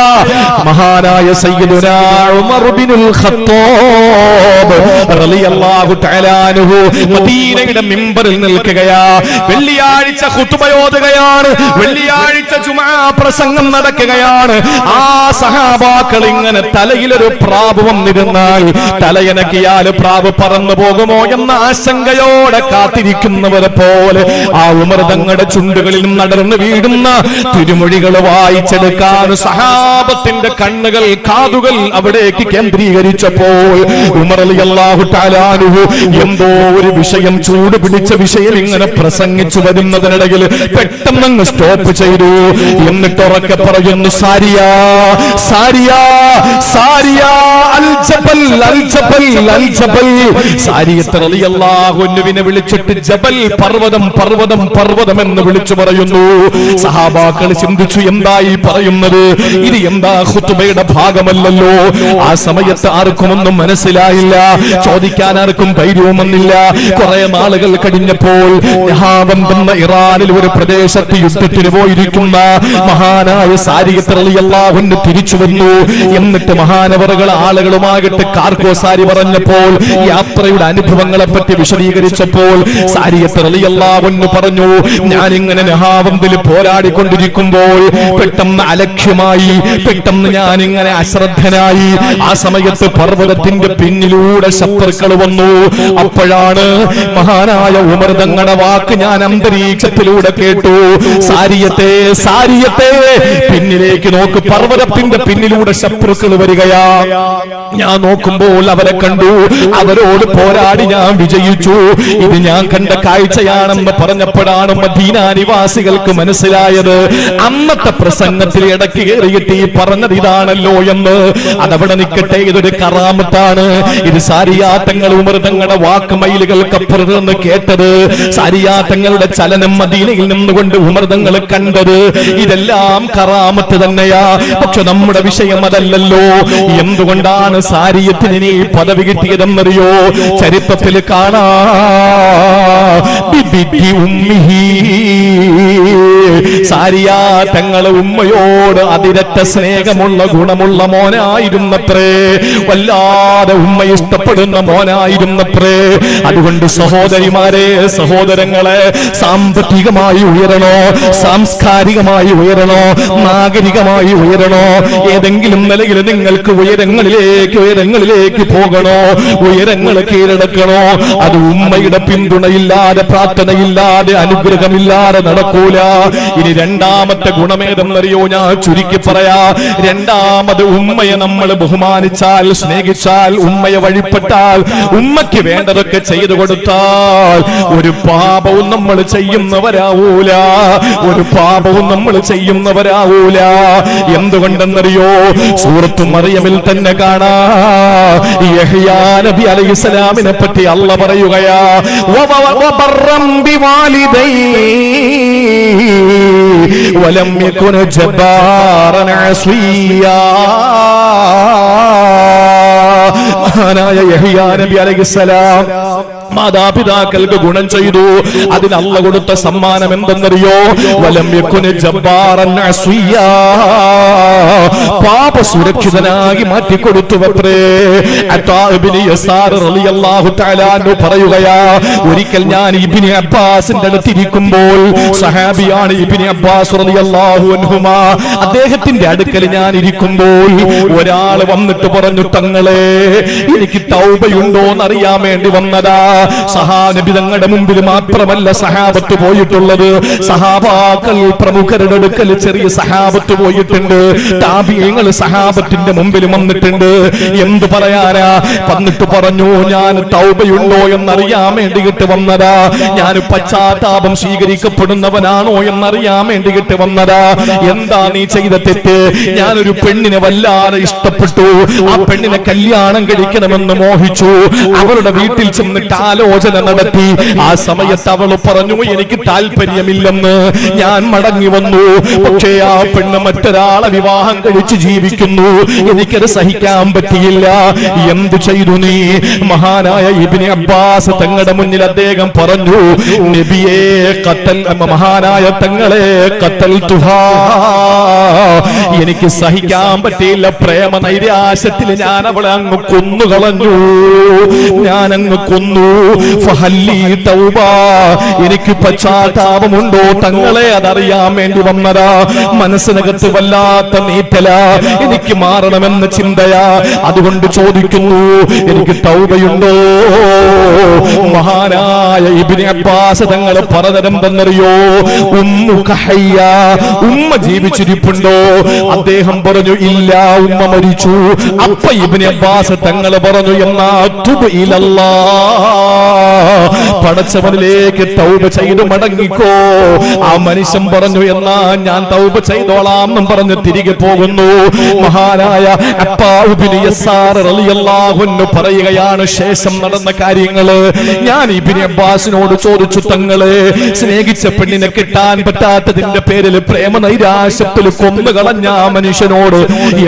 മഹാനായ സയ്യിദുനാ ഉമർ ബിനുൽ ഖത്താബ് റളിയല്ലാഹു തആല അൻഹു മദീനയുടെ മിമ്പറിൽ നിൽക്കുകയാ. വെള്ളിയാഴ്ച ഖുതുബയോതുകയാണ്, വെള്ളിയാഴ്ച ജുമാ പ്രസംഗം നടക്കുകയാണ്. ആ സഹാബാക്കൾ ഇങ്ങനെ തലയിലൊരു പ്രാവ് വന്നിരുന്നാൽ തലയനക്കിയാൽ പ്രാവ് പറന്നു പോകുമോ എന്ന ആശങ്കയോടെ കാത്തിരിക്കുന്നവരെ പോലെ ആ ഉമർ തങ്ങളുടെ ചുണ്ടുകളിലും നടന്നു വീടുന്ന തിരുമൊഴികൾ വായിച്ചെടുക്കാൻ സഹാബത്തിന്റെ കണ്ണുകൾ, കാതുകൾ അവിടേക്ക് കേന്ദ്രീകരിച്ചപ്പോൾ ഉമർ റളിയല്ലാഹു തആല അൻഹു എന്തോ ഒരു വിഷയം, ചൂട് പിടിച്ച വിഷയം ഇങ്ങനെ പ്രസംഗിച്ചു വരുന്നതിനിടയിൽ പെട്ടെന്ന് സ്റ്റോപ്പ് ചെയ്തു. എന്നിട്ട് ഉറക്കെ പറയുന്നു, സാരിയാ സാരിയാ സാരിയാ അൽ ജബൽ അൽ ജബൽ അൽ ജബൽ. സാരിയത്ത് റളിയല്ലാഹു അൻഹുവിനെ വിളിച്ചിട്ട് ജബൽ, പർവ്വതം പർവ്വതം പർവ്വതം എന്ന് വിളിച്ചു പറയുന്നു. സഹാബാക്കൾ ചിന്തിച്ചു, എന്തായി പറയുന്നത്? ഇത് എന്താ ഖുതുബയുടെ ഭാഗമല്ലല്ലോ. ആ സമയത്ത് ആർക്കും ഒന്നും മനസ്സിലായില്ല, ചോദിക്കാൻ ആർക്കും ധൈര്യവും വന്നില്ല. ഓർമ്മയില്ല. കുറെ നാളുകൾ കഴിഞ്ഞപ്പോൾ നഹാവന്തെന്ന ഇറാനിൽ ഒരു പ്രദേശത്ത് യുദ്ധത്തിന് പോയിരിക്കുന്ന മഹാനായ സാരിയത്ത് റളിയല്ലാഹു അൻഹു തിരിച്ചു വന്നു. എന്നിട്ട് മഹാനവറുകൾ ആളുകളുമായിട്ട് കാർക്കോസാരി പറഞ്ഞപ്പോൾ യാത്രയുടെ അനുഭവങ്ങളെ പറ്റി വിശദീകരിച്ചപ്പോൾ സാരിയത്ത് റളിയല്ലാഹു അൻഹു പറഞ്ഞു, ഞാനിങ്ങനെ നഹാവന്തിൽ പോരാടിക്കൊണ്ടിരിക്കുമ്പോൾ പെട്ടെന്ന് അലക്ഷ്യമായി, പെട്ടെന്ന് ഞാനിങ്ങനെ അശ്രദ്ധനായി. ആ സമയത്ത് പർവ്വതത്തിന്റെ പിന്നിലൂടെ ശത്രുക്കൾ വന്നു. അപ്പോഴാണ് മഹാനായ ഉമർ തങ്ങളുടെ വാക്ക് ഞാൻ അന്തരീക്ഷത്തിലൂടെ കേട്ടു, സാരിയത്തെ സാരിയത്തെ പിന്നിലേക്ക് നോക്ക്, പർവ്വതത്തിന്റെ പിന്നിലൂടെ ശത്രുക്കൾ വരികയാ. ഞാൻ നോക്കുമ്പോൾ അവരെ കണ്ടു, അവരോട് പോരാടി ഞാൻ വിജയിച്ചു. ഇത് ഞാൻ കണ്ട കാഴ്ചയാണെന്ന് പറഞ്ഞപ്പോഴാണ് മദീന നിവാസികൾക്ക് മനസ്സിലായത്, അന്നത്തെ പ്രസംഗത്തിൽ ഇടയ്ക്ക് കയറിയിട്ട് ഈ പറഞ്ഞത് ഇതാണല്ലോ എന്ന്. അതവിടെ നിൽക്കട്ടെ, ഇതൊരു കറാമത്താണ്. ഇത് സാരിയാത്തങ്ങൾ ഉമർ തങ്ങളുടെ വാക്ക് മൈലുകൾക്കപ്പുറത്ത് നിന്ന് കേട്ടത്, സാരിയാത്തങ്ങളുടെ ചലനം മദീനയിൽ നിന്നുകൊണ്ട് ഉമർ തങ്ങൾ കണ്ടത്, ഇതെല്ലാം കറാമത്ത് തന്നെയാ. പക്ഷെ നമ്മുടെ വിഷയം അതല്ലല്ലോ. എന്തുകൊണ്ടാണ് സാരിയത്തിന് ഈ പദവി കിട്ടിയതെന്നറിയോ? ചരിത്രത്തിൽ കാണാ, സാരിയാ തങ്ങളെ ഉമ്മയോട് അതിരറ്റ സ്നേഹമുള്ള ഗുണമുള്ള മോനായിരുന്നത്രേ, വല്ലാതെ ഉമ്മ ഇഷ്ടപ്പെടുന്ന മോനായിരുന്നത്രേ. അതുകൊണ്ട് സഹോദരിമാരെ, സഹോദരങ്ങളെ, സാമ്പത്തികമായി ഉയരണോ, സാംസ്കാരികമായി ഉയരണോ, നാഗരികമായി ഉയരണോ, ഏതെങ്കിലും നിലയിൽ നിങ്ങൾക്ക് ഉയരങ്ങളിലേക്ക് പോകണോ, ഉയരങ്ങൾ കീഴടക്കണോ, അത് ഉമ്മയുടെ പിന്തുണയില്ലാതെ, പ്രാർത്ഥനയില്ലാതെ, അനുഗ്രഹമില്ലാതെ നടക്കൂല. ഇനി രണ്ടാമത്തെ ഗുണമേതെന്നറിയോ? ഞാൻ ചുരുക്കി പറയാ. രണ്ടാമത്, ഉമ്മയെ നമ്മൾ ബഹുമാനിച്ചാൽ, സ്നേഹിച്ചാൽ, ഉമ്മയെ വഴിപ്പെട്ടാൽ, ഉമ്മയ്ക്ക് വേണ്ടതൊക്കെ ചെയ്തു കൊടുത്താൽ ഒരു പാപവും നമ്മൾ ചെയ്യുന്നവരാവൂല, ഒരു പാപവും നമ്മൾ ചെയ്യുന്നവരാവൂല. എന്തുകൊണ്ടെന്നറിയോ? സൂറത്തു മറിയമിൽ തന്നെ കാണാ, യഹ്യാ നബി അലൈഹിസ്സലാമിനെ പറ്റി അല്ലാഹ് പറയുകയാ, വബറം ബിവാലിദൈ വലം യകുന ജബ്ബാറൻ അസിയാ. മഹാനായ യഹ്യാ നബി അലൈഹിസ്സലാം മാതാപിതാക്കൾക്ക് ഗുണം ചെയ്തു. അതിന് അല്ലാഹ് കൊടുത്ത സമ്മാനം എന്തെന്നറിയോ? വലം യകുന ജബ്ബാറൻ അസിയാ, പാപ സുരക്ഷിതനായി മാറ്റിക്കൊടുത്തു. അത്താ ഇബ്നു യസാർ റളിയല്ലാഹു തആല അൻഹു പറയുകയാ, ഒരിക്കൽ ഞാൻ ഇബ്നു അബ്ബാസിന്റെ അടുത്തിരിക്കുമ്പോൾ, സഹാബിയാണ് ഇബ്നു അബ്ബാസ് റളിയല്ലാഹു അൻഹുമാ, അദ്ദേഹത്തിന്റെ അടുക്കൽ ഞാൻ ഇരിക്കുമ്പോൾ ഒരാൾ വന്നിട്ട് പറഞ്ഞു, തങ്ങളെ എനിക്ക് തൗബയുണ്ടോ എന്നറിയാൻ വേണ്ടി വന്നതാ. സഹാബി തങ്ങളുടെ മുമ്പിൽ മാത്രമല്ല സഹാബത്ത് പോയിട്ടുള്ളത്, സഹാബാക്കൾ പ്രമുഖരുടെ അടുക്കൽ ചെറിയ സഹാബത്ത് പോയിട്ടുണ്ട്, താബിഈങ്ങൾ സഹാബത്തിന്റെ മുമ്പിൽ വന്നിട്ടുണ്ട്. എന്ത് പറയാനാ? വന്നിട്ട് പറഞ്ഞു, ഞാൻ തൗബയുണ്ടോ എന്നറിയാൻ വേണ്ടിയിട്ട് വന്നതാ, ഞാൻ പശ്ചാത്താപം സ്വീകരിക്കപ്പെടുന്നവനാണോ എന്നറിയാൻ വേണ്ടിയിട്ട് വന്നതാ. എന്താ നീ ചെയ്ത തെറ്റ്? ഞാനൊരു പെണ്ണിനെ വല്ലാതെ ഇഷ്ടപ്പെട്ടു, ആ പെണ്ണിനെ കല്യാണം കഴിക്കണമെന്ന് മോഹിച്ചു, അവളുടെ വീട്ടിൽ ചെന്നിട്ട് ആലോചന നടത്തി. ആ സമയത്ത് അവൾ പറഞ്ഞു, എനിക്ക് താല്പര്യമില്ലെന്ന്. ഞാൻ മടങ്ങി വന്നു, പക്ഷേ ആ പെണ്ണ് മറ്റൊരാളെ വിവാഹം കഴിച്ച് ജീവിക്കുന്നു, എനിക്കത് സഹിക്കാൻ പറ്റിയില്ല. എന്ത് ചെയ്തു നീ? മഹാനായ ഇബ്നു അബ്ബാസ് തങ്ങളുടെ മുന്നിൽ അദ്ദേഹം പറഞ്ഞു, നബിയെ മഹാനായ തങ്ങളെ ഖതൽതുഹാ, എനിക്ക് സഹിക്കാൻ പറ്റിയില്ല, പ്രേമ നൈരാശ്യത്തിൽ ഞാൻ അവളെ അങ്ങ് കൊന്നുകളഞ്ഞു, ഞാനങ്ങ് കൊന്നു. ഫഹല്ലി തൗബ, എനിക്ക് പശ്ചാത്താപമുണ്ടോ തങ്ങളെ? അതറിയാൻ വേണ്ടി വന്നതാ. മനസ്സിനകത്ത് വല്ലാത്ത നീറ്റല, എനിക്ക് മാറണമെന്ന ചിന്തയാ. അതുകൊണ്ട് ചോദിക്കുന്നു, എനിക്ക് തൗബയുണ്ടോ? മഹാനായ ഇബ്നു അബ്ബാസ് തങ്ങൾ പറഞ്ഞതെന്തെന്നറിയോ? ഉമ്മുക ഹയ്യ, ഉമ്മ ജീവിച്ചിരിപ്പുണ്ടോ? അദ്ദേഹം പറഞ്ഞു, ഇല്ല, ഉമ്മ മരിച്ചു. അപ്പ ഇബ്നു അബ്ബാസ് തങ്ങൾ പറഞ്ഞു, എന്നാ തുബ് ഇലല്ലാഹ്, പടച്ചവനിലേക്ക് തൗബ ചെയ്തു മടങ്ങിക്കോ. ആ മനുഷ്യൻ പറഞ്ഞു, എന്നാ ഞാൻ തൗബ ചെയ്തോളാം എന്നും പറഞ്ഞ് തിരികെ പോകുന്നു. മഹാനായ അത്താ ഇബ്നു യസാർ റളിയല്ലാഹു അൻഹു പറയുകയാണ്, ശേഷം നടന്ന കാര്യങ്ങള് ഞാൻ ഇബ്നു അബ്ബാസിനോട് ചോദിച്ചു, തങ്ങളെ സ്നേഹിച്ച പെണ്ണിനെ കിട്ടാൻ പറ്റാത്തതിന്റെ പേരിൽ പ്രേമ നൈരാശ്യത്തിൽ കൊന്നുകളഞ്ഞ പറഞ്ഞ ആ മനുഷ്യനോട്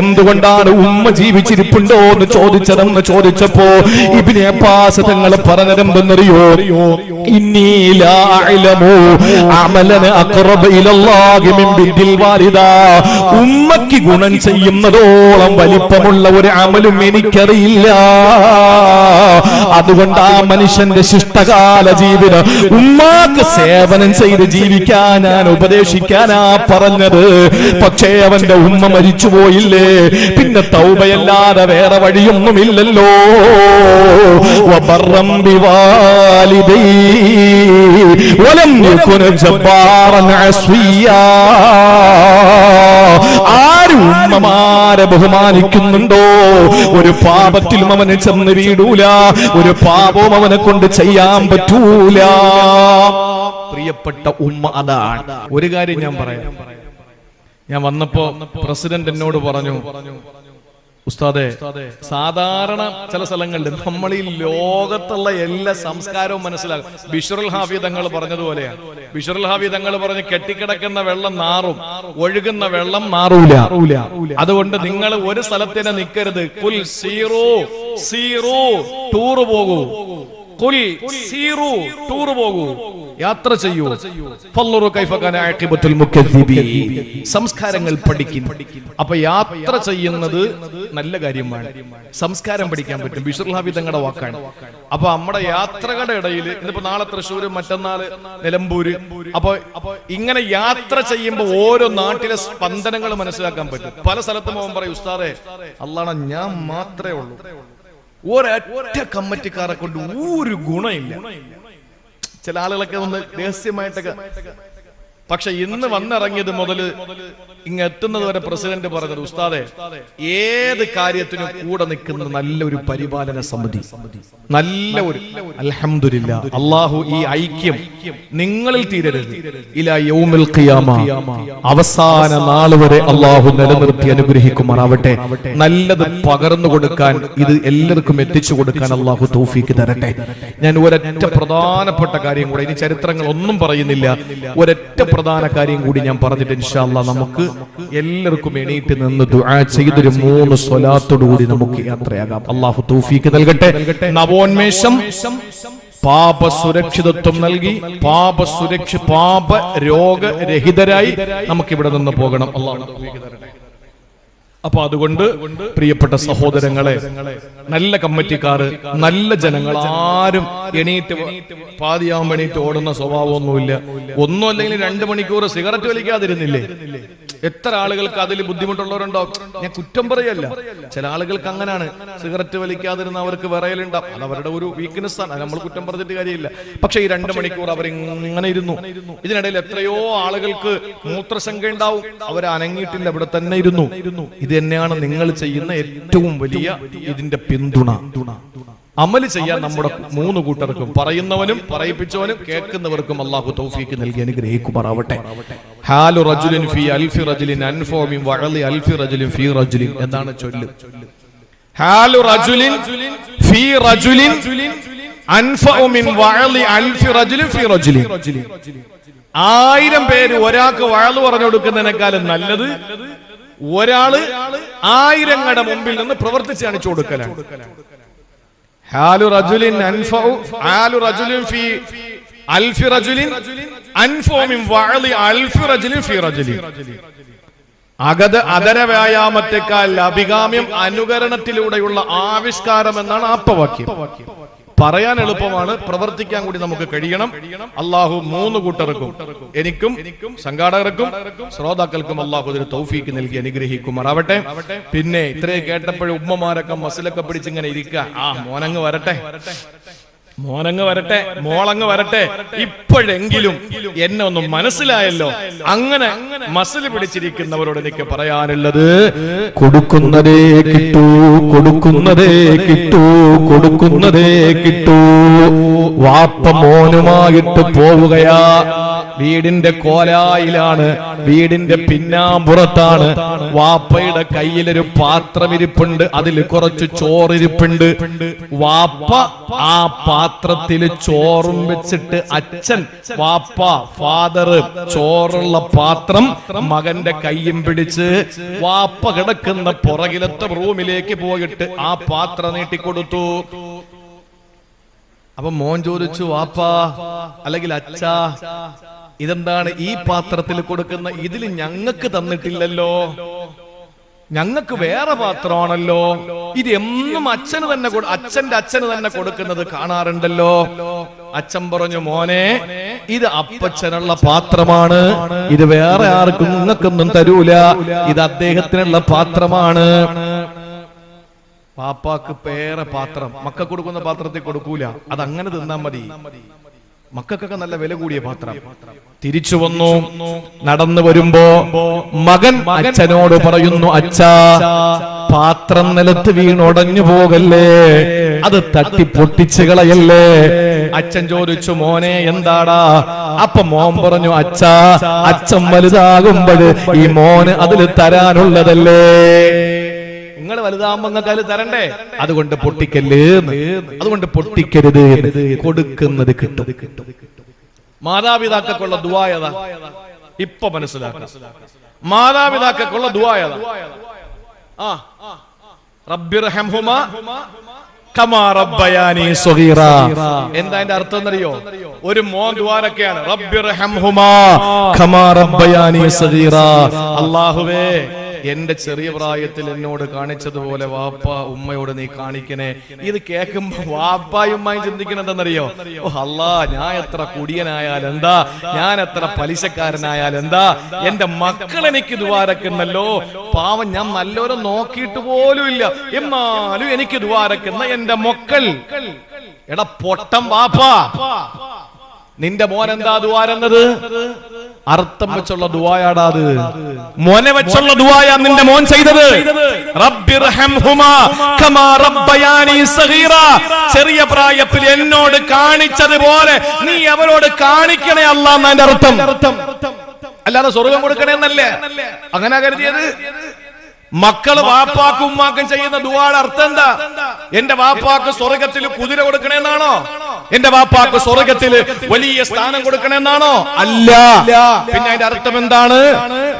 എന്തുകൊണ്ടാണ് ഉമ്മ ജീവിച്ചിരിപ്പുണ്ടോ എന്ന് ചോദിച്ചതെന്ന് ചോദിച്ചപ്പോ ഇബ്നു അബ്ബാസ് തങ്ങൾ പറഞ്ഞതെന്തെന്നറിയോ? ഇന്നി ലാ അഅലമു അമലൻ അഖറബ ഇലല്ലാഹി മിൻ ബിദ്ദിൽ വാലിദ. ഉമ്മക്ക് ഗുണം ചെയ്യുന്നതോളം വലിപ്പമുള്ള ഒരു അമലും എനിക്കറിയില്ല. അതുകൊണ്ട് ആ മനുഷ്യന്റെ ശിഷ്ടകാല ജീവിതം ഉമ്മാക്ക് സേവനം ചെയ്ത് ജീവിക്കാൻ ഞാൻ ഉപദേശിക്കാനാ പറഞ്ഞത്. പക്ഷേ അവന്റെ ഉമ്മ മരിച്ചുപോയില്ലേ, പിന്നെ തൗബയല്ലാതെ വേറെ വഴിയൊന്നുമില്ലല്ലോ. വബറം ബിവാലിദൈ വലം യകുന ജബ്ബാറൻ അസ്വിയാ. ആരും ഉമ്മമാരെ ബഹുമാനിക്കുന്നുണ്ടോ ഒരു പാപത്തിലും അവന് ചെന്ന് വീടൂല, ഒരു പാപവും അവനെ കൊണ്ട് ചെയ്യാൻ പറ്റൂല. പ്രിയപ്പെട്ട ഉമ്മ അതാണ്. ഒരു കാര്യം ഞാൻ പറയാം. ഞാൻ വന്നപ്പോ പ്രസിഡന്റ് എന്നോട് പറഞ്ഞു, ഉസ്താദെ, സാധാരണ ചില സ്ഥലങ്ങളിൽ നമ്മൾ ഈ ലോകത്തുള്ള എല്ലാ സംസ്കാരവും മനസ്സിലാക്കും. ബിശ്റുൽ ഹാഫി തങ്ങൾ പറഞ്ഞതുപോലെയാണ്. ബിശ്റുൽ ഹാഫി തങ്ങൾ പറഞ്ഞ് കെട്ടിക്കിടക്കുന്ന വെള്ളം നാറും, ഒഴുകുന്ന വെള്ളം നാറൂല. അതുകൊണ്ട് നിങ്ങൾ ഒരു സ്ഥലത്തിനെ നിൽക്കരുത്. കുൽ സീറു സീറു ടൂർ പോകൂ, കുൽ സീറു ടൂർ പോകൂ, യാത്ര ചെയ്യൂ. ഫല്ലറു കൈഫ കാന ആഖിബത്തുൽ മുകദ്ദിബീൻ. സംസ്കാരങ്ങൾ പഠിക്കുന്നു. അപ്പൊ യാത്ര ചെയ്യുന്നത് നല്ല കാര്യമാണ്. സംസ്കാരം പഠിക്കാൻ പറ്റും. ബിശ്റുൽ ഹാഫി തങ്ങളുടെ വാക്കാണ്. അപ്പൊ നമ്മുടെ യാത്രകളുടെ ഇടയിൽ ഇന്നിപ്പോ നാളെ തൃശ്ശൂര്, മറ്റന്നാള് നിലമ്പൂര്, അപ്പൊ ഇങ്ങനെ യാത്ര ചെയ്യുമ്പോൾ ഓരോ നാട്ടിലെ സ്പന്ദനങ്ങൾ മനസ്സിലാക്കാൻ പറ്റും. പല സ്ഥലത്തും അവൻ പറയും, ഉസ്താദെ അല്ലാഹ് ഞാൻ മാത്രമേ ഉള്ളൂ, ഒരൊറ്റ കമ്മിറ്റിക്കാരെ കൊണ്ട് ഒരു ഗുണമില്ല. ചില ആളുകളൊക്കെ ഒന്ന് രഹസ്യമായിട്ടൊക്കെ. പക്ഷെ ഇന്ന് വന്നിറങ്ങിയത് മുതൽ ഇങ്ങ് എത്തുന്നത് വരെ പ്രസിഡന്റ് പറഞ്ഞത്, ഉസ്താദെ ഏത് കാര്യത്തിനും കൂടെ നിൽക്കുന്ന നല്ലൊരു പരിപാലന സമിതി, നല്ല ഒരു അൽഹംദുലില്ലാ. അള്ളാഹു ഈ ഐക്യം നിങ്ങളിൽ തീരരുത്. ഇലാ യൗമിൽ ഖിയാമ, അവസാന നാൾ വരെ അള്ളാഹു നിലനിർത്തി അനുഗ്രഹിക്കുമാറാവട്ടെ. നല്ലത് പകർന്നു കൊടുക്കാൻ, ഇത് എല്ലാവർക്കും എത്തിച്ചു കൊടുക്കാൻ അള്ളാഹു തൗഫീക്ക് തരട്ടെ. ഞാൻ ഒരൊറ്റ പ്രധാനപ്പെട്ട കാര്യം കൂടെ, ഇനി ചരിത്രങ്ങൾ ഒന്നും പറയുന്നില്ല, ഒരൊറ്റ പ്രധാന കാര്യം കൂടി ഞാൻ പറഞ്ഞിട്ട് ഇൻഷാ അല്ലാഹ് നമുക്ക് എല്ലാവർക്കും എണീറ്റ് നിന്ന് ദുആ ചെയ്തൊരു 3 സ്വലാത്തോടുകൂടി നമുക്ക് യാത്രയാകാം. അല്ലാഹു തൗഫീക്ക് നൽകട്ടെ. നവോന്മേഷം, പാപ സുരക്ഷിതത്വം നൽകി, പാപ രോഗരഹിതരായി നമുക്ക് ഇവിടെ നിന്ന് പോകണം. അല്ലാഹു തൗഫീക്ക് തരട്ടെ. അപ്പൊ അതുകൊണ്ട് പ്രിയപ്പെട്ട സഹോദരങ്ങളെ, നല്ല കമ്മിറ്റിക്കാര്, നല്ല ജനങ്ങൾ, ആരും എണീറ്റ് പാതിയാവുമ്പോ എണീറ്റ് ഓടുന്ന സ്വഭാവമൊന്നുമില്ല. ഒന്നും അല്ലെങ്കിൽ 2 മണിക്കൂർ സിഗരറ്റ് വലിക്കാതിരുന്നില്ലേ? എത്ര ആളുകൾക്ക് അതിൽ ബുദ്ധിമുട്ടുള്ളവരുണ്ടാവും. ഞാൻ കുറ്റം പറയല്ല, ചില ആളുകൾക്ക് അങ്ങനെയാണ്. സിഗരറ്റ് വലിക്കാതിരുന്ന അവർക്ക് വിറയലുണ്ടാവും. അത് അവരുടെ ഒരു വീക്ക്നെസ് ആണ്, നമ്മൾ കുറ്റം പറഞ്ഞിട്ട് കാര്യമില്ല. പക്ഷെ ഈ 2 മണിക്കൂർ അവരിങ്ങനെ ഇരുന്നു. ഇതിനിടയിൽ എത്രയോ ആളുകൾക്ക് മൂത്രശങ്ക ഉണ്ടാവും, അവർ അനങ്ങിയിട്ടില്ല, ഇവിടെ തന്നെ ഇരുന്നു. ഇത് തന്നെയാണ് നിങ്ങൾ ചെയ്യുന്ന ഏറ്റവും വലിയ ഇതിന്റെ പിന്തുണ. അമല് ചെയ്യാൻ നമ്മുടെ 3 കൂട്ടർക്കും, പറയുന്നവനും പറയിപ്പിച്ചവനും കേൾക്കുന്നവർക്കും അല്ലാഹു തൗഫീക്ക് നൽകി അനുഗ്രഹിക്കുമാറാവട്ടെ. ഹാലു റജുലിൻ ഫീ അൽഫി റജുലിൻ അൻഫഉ മിൻ വഅലി അൽഫി റജുലിൻ ഫീ റജുലിൻ എന്നാണ് ചൊല്ല്. ഹാലു റജുലിൻ ഫീ റജുലിൻ അൻഫഉ മിൻ വഅലി അൽഫി റജുലിൻ ഫീ റജുലിൻ. 1000 പേര് ഒരാൾക്ക് വഅല് പറഞ്ഞു കൊടുക്കുന്നതിനേക്കാളും നല്ലത് ഒരാള് 1000ങ്ങളുടെ മുമ്പിൽ നിന്ന് പ്രവർത്തിച്ച് കാണിച്ചു കൊടുക്കലാണ്. ഹാലു റജുലിൻ അൻഫഉ ഹാലു റജുലിൻ ഫീ അൽഫി റജുലിൻ അൻഫഉ മിൻ വഅലി അൽഫി റജുലിൻ ഫീ റജുലിൻ. അതര വ്യായാമത്തെക്കാൾ അഭികാമ്യം അനുകരണത്തിലൂടെയുള്ള ആവിഷ്കാരം എന്നാണ് ആപ്തവാക്യം. പറയാൻ എളുപ്പമാണ്, പ്രവർത്തിക്കാൻ കൂടി നമുക്ക് കഴിയണം. അള്ളാഹു 3 കൂട്ടർക്കും, എനിക്കും സംഘാടകർക്കും ശ്രോതാക്കൾക്കും അള്ളാഹു ഒരു തൗഫീക്ക് നൽകി അനുഗ്രഹിക്കുമാറാവട്ടെ. പിന്നെ ഇത്രയും കേട്ടപ്പോഴും ഉമ്മമാരൊക്കെ മസിലൊക്കെ പിടിച്ചിങ്ങനെ ഇരിക്കുക. മോനങ്ങ് വരട്ടെ, മോളങ്ങ് വരട്ടെ, ഇപ്പോഴെങ്കിലും എന്നെ ഒന്ന് മനസ്സിലായല്ലോ. അങ്ങനെ മസിൽ പിടിച്ചിരിക്കുന്നവരോട് എനിക്ക് പറയാനുള്ളത്, കൊടുക്കുന്നതേ കിട്ടൂ, കൊടുക്കുന്നതേ കിട്ടൂ, കൊടുക്കുന്നതേ കിട്ടൂ. വാപ്പ മോനുമായിട്ട് പോവുകയാ. വീടിന്റെ കോലായിലാണ്, വീടിന്റെ പിന്നാമ്പുറത്താണ്. വാപ്പയുടെ കയ്യിലൊരു പാത്രം ഇരിപ്പുണ്ട്, അതിൽ കുറച്ച് ചോറിരിപ്പുണ്ട്. വാപ്പ ആ പാത്രത്തിൽ ചോറും വെച്ചിട്ട് അച്ഛൻ വാപ്പ ഫാദർ ചോറുള്ള പാത്രം മകന്റെ കയ്യും പിടിച്ച് വാപ്പ കിടക്കുന്ന പുറകിലത്തെ റൂമിലേക്ക് പോയിട്ട് ആ പാത്രം നീട്ടിക്കൊടുത്തു. അപ്പൊ മോൻ ചോദിച്ചു, വാപ്പാ അല്ലെങ്കിൽ അച്ഛാ, ഇതെന്താണ് ഈ പാത്രത്തിൽ കൊടുക്കുന്ന? ഇതിൽ ഞങ്ങൾക്ക് തന്നിട്ടില്ലല്ലോ, ഞങ്ങൾക്ക് വേറെ പാത്രമാണല്ലോ. ഇത് എന്നും അച്ഛന് തന്നെ അച്ഛന്റെ അച്ഛന് തന്നെ കൊടുക്കുന്നത് കാണാറുണ്ടല്ലോ. അച്ഛൻ പറഞ്ഞു, മോനെ ഇത് അപ്പച്ചനുള്ള പാത്രമാണ്, ഇത് വേറെ ആർക്കും നിങ്ങൾക്കൊന്നും തരൂല, ഇത് അദ്ദേഹത്തിനുള്ള പാത്രമാണ്. പാപ്പാക്ക് പേരെ പാത്രം, മക്ക കൊടുക്കുന്ന പാത്രത്തിൽ കൊടുക്കൂല, അതങ്ങനെ തിന്നാ മതി. മക്കൾക്കൊക്കെ നല്ല വില കൂടിയ പാത്രം. തിരിച്ചു വന്നു, നടന്നു വരുമ്പോ മകൻ അച്ഛനോട് പറയുന്നു, അച്ഛാ, പാത്രം നിലത്ത് വീണുടഞ്ഞു പോകല്ലേ, അത് തട്ടി പൊട്ടിച്ചു കളയല്ലേ. അച്ഛൻ ചോദിച്ചു, മോനെ എന്താടാ? അപ്പൊ മോൻ പറഞ്ഞു, അച്ഛാ, അച്ഛൻ വലുതാകുമ്പോൾ ഈ മോന് അതിൽ തരാനുള്ളതല്ലേ, നിങ്ങൾ വലുതാകുമ്പോ നിങ്ങൾക്ക് അതിൽ തരണ്ടേ, അതുകൊണ്ട് പൊട്ടിക്കല്ലേ, അതുകൊണ്ട് പൊട്ടിക്കരുത്, കൊടുക്കുന്നത് കിട്ടും. മാതാപിതാക്കൾക്കുള്ള ദുആയതാ ഇപ്പൊ മനസ്സിലാക്കണം. മാതാപിതാക്കൾക്കുള്ള ദുആയതാ, റബ്ബിർഹംഹുമാ കമാ റബ്ബയാനി സഗീറാ. എന്താ അതിന്റെ അർത്ഥം എന്നറിയോ? ഒരു മോൻ ദുആരൊക്കെയാണ്, റബ്ബിർഹംഹുമാ കമാ റബ്ബയാനി സഗീറാ. അല്ലാഹുവേ, എന്റെ ചെറിയ പ്രായത്തിൽ എന്നോട് കാണിച്ചതുപോലെ വാപ്പ ഉമ്മയോട് നീ കാണിക്കണേ. ഇത് കേൾക്കുമ്പോ വാപ്പായും ഉമ്മയും ചിന്തിക്കണെന്തെന്നറിയോ? ഓ അല്ലാ, ഞാൻ എത്ര കുടിയനായാൽ എന്താ, ഞാൻ എത്ര പലിശക്കാരനായാൽ എന്താ, എന്റെ മക്കൾ എനിക്ക് ദുആരക്കുന്നല്ലോ. പാവം, ഞാൻ നല്ലോരം നോക്കിയിട്ട് പോലും ഇല്ല, എന്നാലും എനിക്ക് ദുആരക്കുന്ന എന്റെ മക്കൾ. എടാ പൊട്ടം വാപ്പാ, നിന്റെ മോൻ എന്താ ദുആരെന്നത്? അർത്ഥം വെച്ചുള്ള ദുആയാടാ അത്. മോനെ വെച്ചുള്ള ദുആയാ നിന്റെ മോൻ ചെയ്തത്. റബ്ബിർഹംഹുമാ കമാ റബ്ബയാനി സഗീറാ. ചെറിയ പ്രായത്തിൽ എന്നോട് കാണിച്ചതുപോലെ നീ അവരോട് കാണിക്കണേ അല്ലാ എന്നതിന്റെ അർത്ഥം. അല്ലാതെ സ്വർഗം കൊടുക്കണേ എന്നല്ലേ അങ്ങനെ കരുതിയത്. മക്കള് വാപ്പാക്കും ഉമ്മാക്കും ചെയ്യുന്ന ദുആയുടെ അർത്ഥം എന്താ? എന്റെ വാപ്പാക്ക് സ്വർഗത്തിൽ കുതിര കൊടുക്കണേന്നാണോ? എന്റെ വാപ്പാക്ക് സ്വർഗത്തിൽ വലിയ സ്ഥാനം കൊടുക്കണമെന്നാണോ? അല്ല. പിന്നെ അതിന്റെ അർത്ഥം എന്താണ്?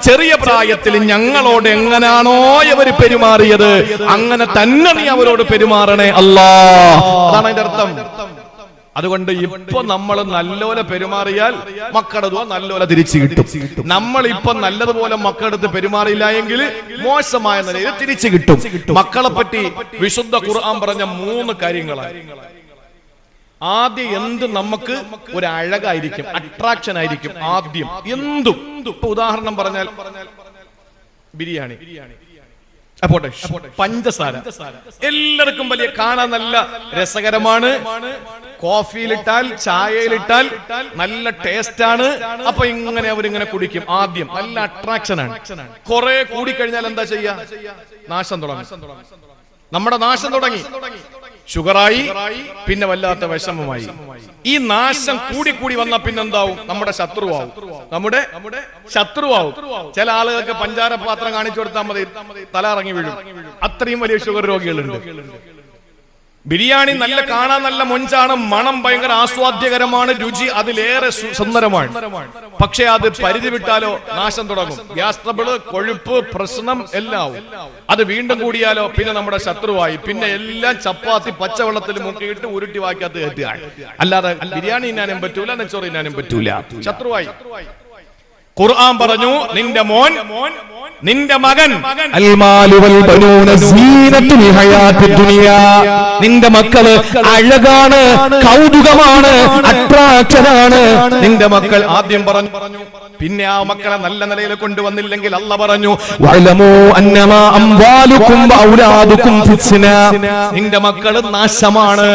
ചെറിയ പ്രായത്തിൽ ഞങ്ങളോട് എങ്ങനാണോ ഇവർ പെരുമാറിയത് അങ്ങനെ തന്നെ നീ അവരോട് പെരുമാറണേ അല്ലാ. അതാണ് അതിന്റെ അർത്ഥം. അതുകൊണ്ട് ഇപ്പൊ നമ്മൾ നല്ലപോലെ പെരുമാറിയാൽ മക്കളുടെ ദുആ നല്ലപോലെ തിരിച്ചു കിട്ടും. നമ്മൾ ഇപ്പൊ നല്ലതുപോലെ മക്കളടുത്ത് പെരുമാറിയില്ല എങ്കിൽ മോശമായ നിലയിൽ തിരിച്ചു കിട്ടും. മക്കളെ പറ്റി വിശുദ്ധ ഖുർആൻ പറഞ്ഞ 3 കാര്യങ്ങളാണ്. ആദ്യം എന്ത് നമുക്ക് ഒരു അഴകായിരിക്കും, അട്രാക്ഷൻ ആയിരിക്കും. ആദ്യം എന്തും. ഇപ്പൊ ഉദാഹരണം പറഞ്ഞാൽ ബിരിയാണി, അപ്പോട്ടെ പഞ്ചസാര, എല്ലാവർക്കും വലിയ കാണാൻ നല്ല രസകരമാണ്. കോഫിയിലിട്ടാൽ ചായയിലിട്ടാൽ നല്ല ടേസ്റ്റ് ആണ്. അപ്പൊ ഇങ്ങനെ അവരിങ്ങനെ കുടിക്കും. ആദ്യം നല്ല അട്രാക്ഷൻ ആണ്. കുറെ കൂടിക്കഴിഞ്ഞാൽ എന്താ ചെയ്യാ? നാശം തുടങ്ങും. നമ്മുടെ നാശം തുടങ്ങി. ഷുഗറായി, പിന്നെ വല്ലാത്ത വിഷമമായി. ഈ നാശം കൂടി കൂടി വന്ന പിന്നെന്താവും? നമ്മുടെ ശത്രുവാവും. നമ്മുടെ ശത്രുവാവും. ചില ആളുകൾക്ക് പഞ്ചാര പാത്രം കാണിച്ചു കൊടുത്താൽ മതി, തല ഇറങ്ങി വീഴും. അത്രയും വലിയ ഷുഗർ രോഗികളുണ്ട്. ബിരിയാണി നല്ല കാണാൻ നല്ല മൊഞ്ചാണ്, മണം ഭയങ്കര ആസ്വാദ്യകരമാണ്, രുചി അതിലേറെ സുന്ദരമാണ്. പക്ഷെ അത് പരിധി വിട്ടാലോ നാശം തുടങ്ങും. ഗ്യാസ് ട്രബിള്, കൊഴുപ്പ്, പ്രശ്നം എല്ലാം. അത് വീണ്ടും കൂടിയാലോ പിന്നെ നമ്മുടെ ശത്രുവായി. പിന്നെ എല്ലാം ചപ്പാത്തി പച്ചവെള്ളത്തിൽ മുക്കിയിട്ട് ഉരുട്ടി വാക്കാത്ത കയറ്റുക. അല്ലാതെ ബിരിയാണി തിന്നാനും പറ്റൂല, നെച്ചോറ് തിന്നാനും പറ്റൂല, ശത്രുവായി. ഖുർആൻ പറഞ്ഞു, നിന്റെ മോൻ, നിന്റെ മകൻ, നിന്റെ മക്കള് അഴകാണ്, കൗതുകമാണ്, അട്രാക്ഷനാണ്. നിന്റെ മക്കൾ ആദ്യം പറഞ്ഞു. പിന്നെ ആ മക്കളെ നല്ല നിലയിൽ കൊണ്ടുവന്നില്ലെങ്കിൽ അല്ല പറഞ്ഞു, നിന്റെ മക്കള് നാശമാണ്.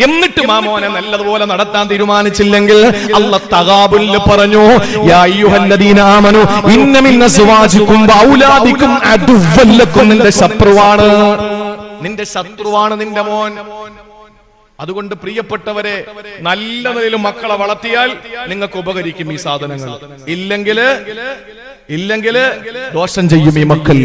എന്നിട്ട് മാമോനെ നല്ലതുപോലെ നടത്താൻ തീരുമാനിച്ചില്ലെങ്കിൽ അല്ല തഗാബുൽ പറഞ്ഞു, യാ അയ്യുഹല്ലദീന ആമനു ഇന്ന മിൻ അസ്വാജികും വഔലാദികും അദുവ്വൻ ലക്കും. നിന്റെ ശത്രുവാണ്, നിന്റെ ശത്രുവാണ് നിന്റെ മോൻ. അതുകൊണ്ട് പ്രിയപ്പെട്ടവരെ, നല്ല നിലയിൽ മക്കളെ വളർത്തിയാൽ നിങ്ങൾക്ക് ഉപകരിക്കും ഈ സാധനങ്ങൾ. ഇല്ലെങ്കിൽ ദോഷം ചെയ്യും ഈ മക്കൾ.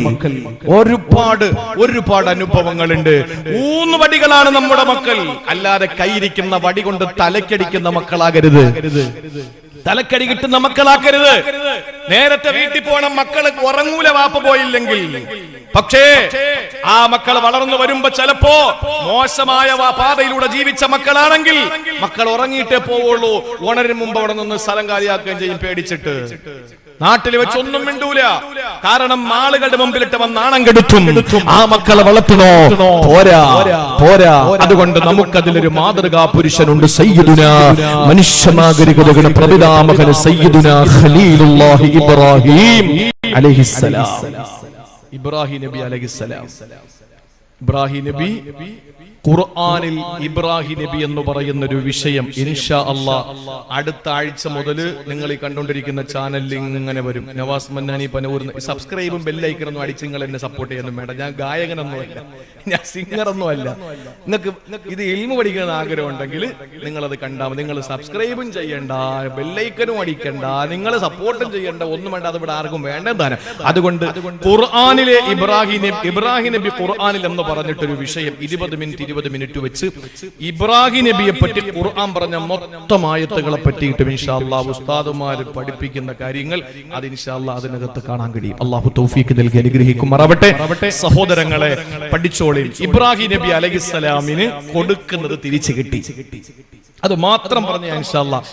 ഒരുപാട് അനുഭവങ്ങളുണ്ട്. 3 വടികളാണ് നമ്മുടെ മക്കൾ. അല്ലാതെ കൈയിരിക്കുന്ന വടി കൊണ്ട് തലക്കടിക്കുന്ന മക്കളാകരുത്. തലക്കടി കിട്ടുന്ന മക്കളാക്കരുത്. നേരത്തെ വീട്ടിൽ പോണം, മക്കള് ഉറങ്ങൂല വാപ്പ പോയില്ലെങ്കിൽ. പക്ഷേ ആ മക്കൾ വളർന്നു വരുമ്പോ ചിലപ്പോ മോശമായ പാതയിലൂടെ ജീവിച്ച മക്കളാണെങ്കിൽ മക്കൾ ഉറങ്ങിയിട്ടേ പോവുള്ളൂ. ഉണരും മുമ്പ് അവിടെ നിന്ന് സ്ഥലം കാലിയാക്കുകയും ചെയ്യും പേടിച്ചിട്ട്. നാട്ടിൽ വെച്ചൊന്നും മിണ്ടൂല. കാരണം ആളുകളുടെ മുമ്പിലിട്ട് വന്ന് നാണം കെടുത്തും. ആ മക്കളെ വളർത്തണോ? പോരാ. അതുകൊണ്ട് നമുക്കതിലൊരു മാതൃകാ പുരുഷനുണ്ട്. സയ്യിദുനാ മനുഷ്യ നാഗരികതയുടെ പ്രപിതാമകൻ സയ്യിദുനാ ഖലീലുല്ലാഹി ഇബ്രാഹിം അലൈഹിസ്സലാം. ഇബ്രാഹിം നബി അലൈഹിസ്സലാം. ഇബ്രാഹിം നബി ഖുർആനിൽ ഇബ്രാഹിം നബി എന്ന് പറയുന്ന ഒരു വിഷയം ഇൻഷാ അല്ലാഹ് അടുത്ത ആഴ്ച മുതൽ നിങ്ങൾ ഈ കണ്ടുകൊണ്ടിരിക്കുന്ന ചാനലിൽ ഇങ്ങനെ വരും. നവാസ് മന്നാനി പനൂർ. സബ്സ്ക്രൈബും ബെല്ലൈക്കണൊന്നും അടിച്ച് നിങ്ങൾ എന്നെ സപ്പോർട്ട് ചെയ്യാനും വേണ്ട. ഞാൻ ഗായകനൊന്നുമല്ല, ഞാൻ സിംഗറൊന്നും അല്ല. നിങ്ങൾക്ക് ഇത് ഇൽമു പഠിക്കുന്ന ആഗ്രഹം ഉണ്ടെങ്കിൽ നിങ്ങളത് കണ്ടാൽ മതി. നിങ്ങൾ സബ്സ്ക്രൈബും ചെയ്യണ്ട, ബെല്ലൈക്കനും അടിക്കണ്ട, നിങ്ങൾ സപ്പോർട്ടും ചെയ്യണ്ട, ഒന്നും വേണ്ട. അത് ഇവിടെ ആർക്കും വേണ്ട താനും. അതുകൊണ്ട് ഖുർആനിലെ ഇബ്രാഹിം നബി ഖുർആനിൽ എന്ന് പറഞ്ഞിട്ടൊരു വിഷയം 20 മിനിറ്റ് വെച്ച് ഇബ്രാഹിം നബിയെ പറ്റി ഖുർആൻ പറഞ്ഞ മൊത്തം ആയത്തുകളെ പറ്റിയിട്ട് ഇൻഷാ അല്ലാഹ് ഉസ്താദുമാർ പഠിപ്പിക്കുന്ന കാര്യങ്ങൾ അത് ഇൻഷാ അല്ലാഹ് അതിനകത്ത് കാണാൻ കഴിയും. അല്ലാഹു തൗഫീഖ് നൽകി അനുഗ്രഹിക്കുമാറാവട്ടെ. സഹോദരങ്ങളെ, പഠിച്ചോളിൻ. ഇബ്രാഹിം നബി അലൈഹിസ്സലാമിന് കൊടുക്കുന്നത് തിരിച്ചു കിട്ടി. അത് മാത്രം പറഞ്ഞ ഇൻഷാ അല്ലാഹ്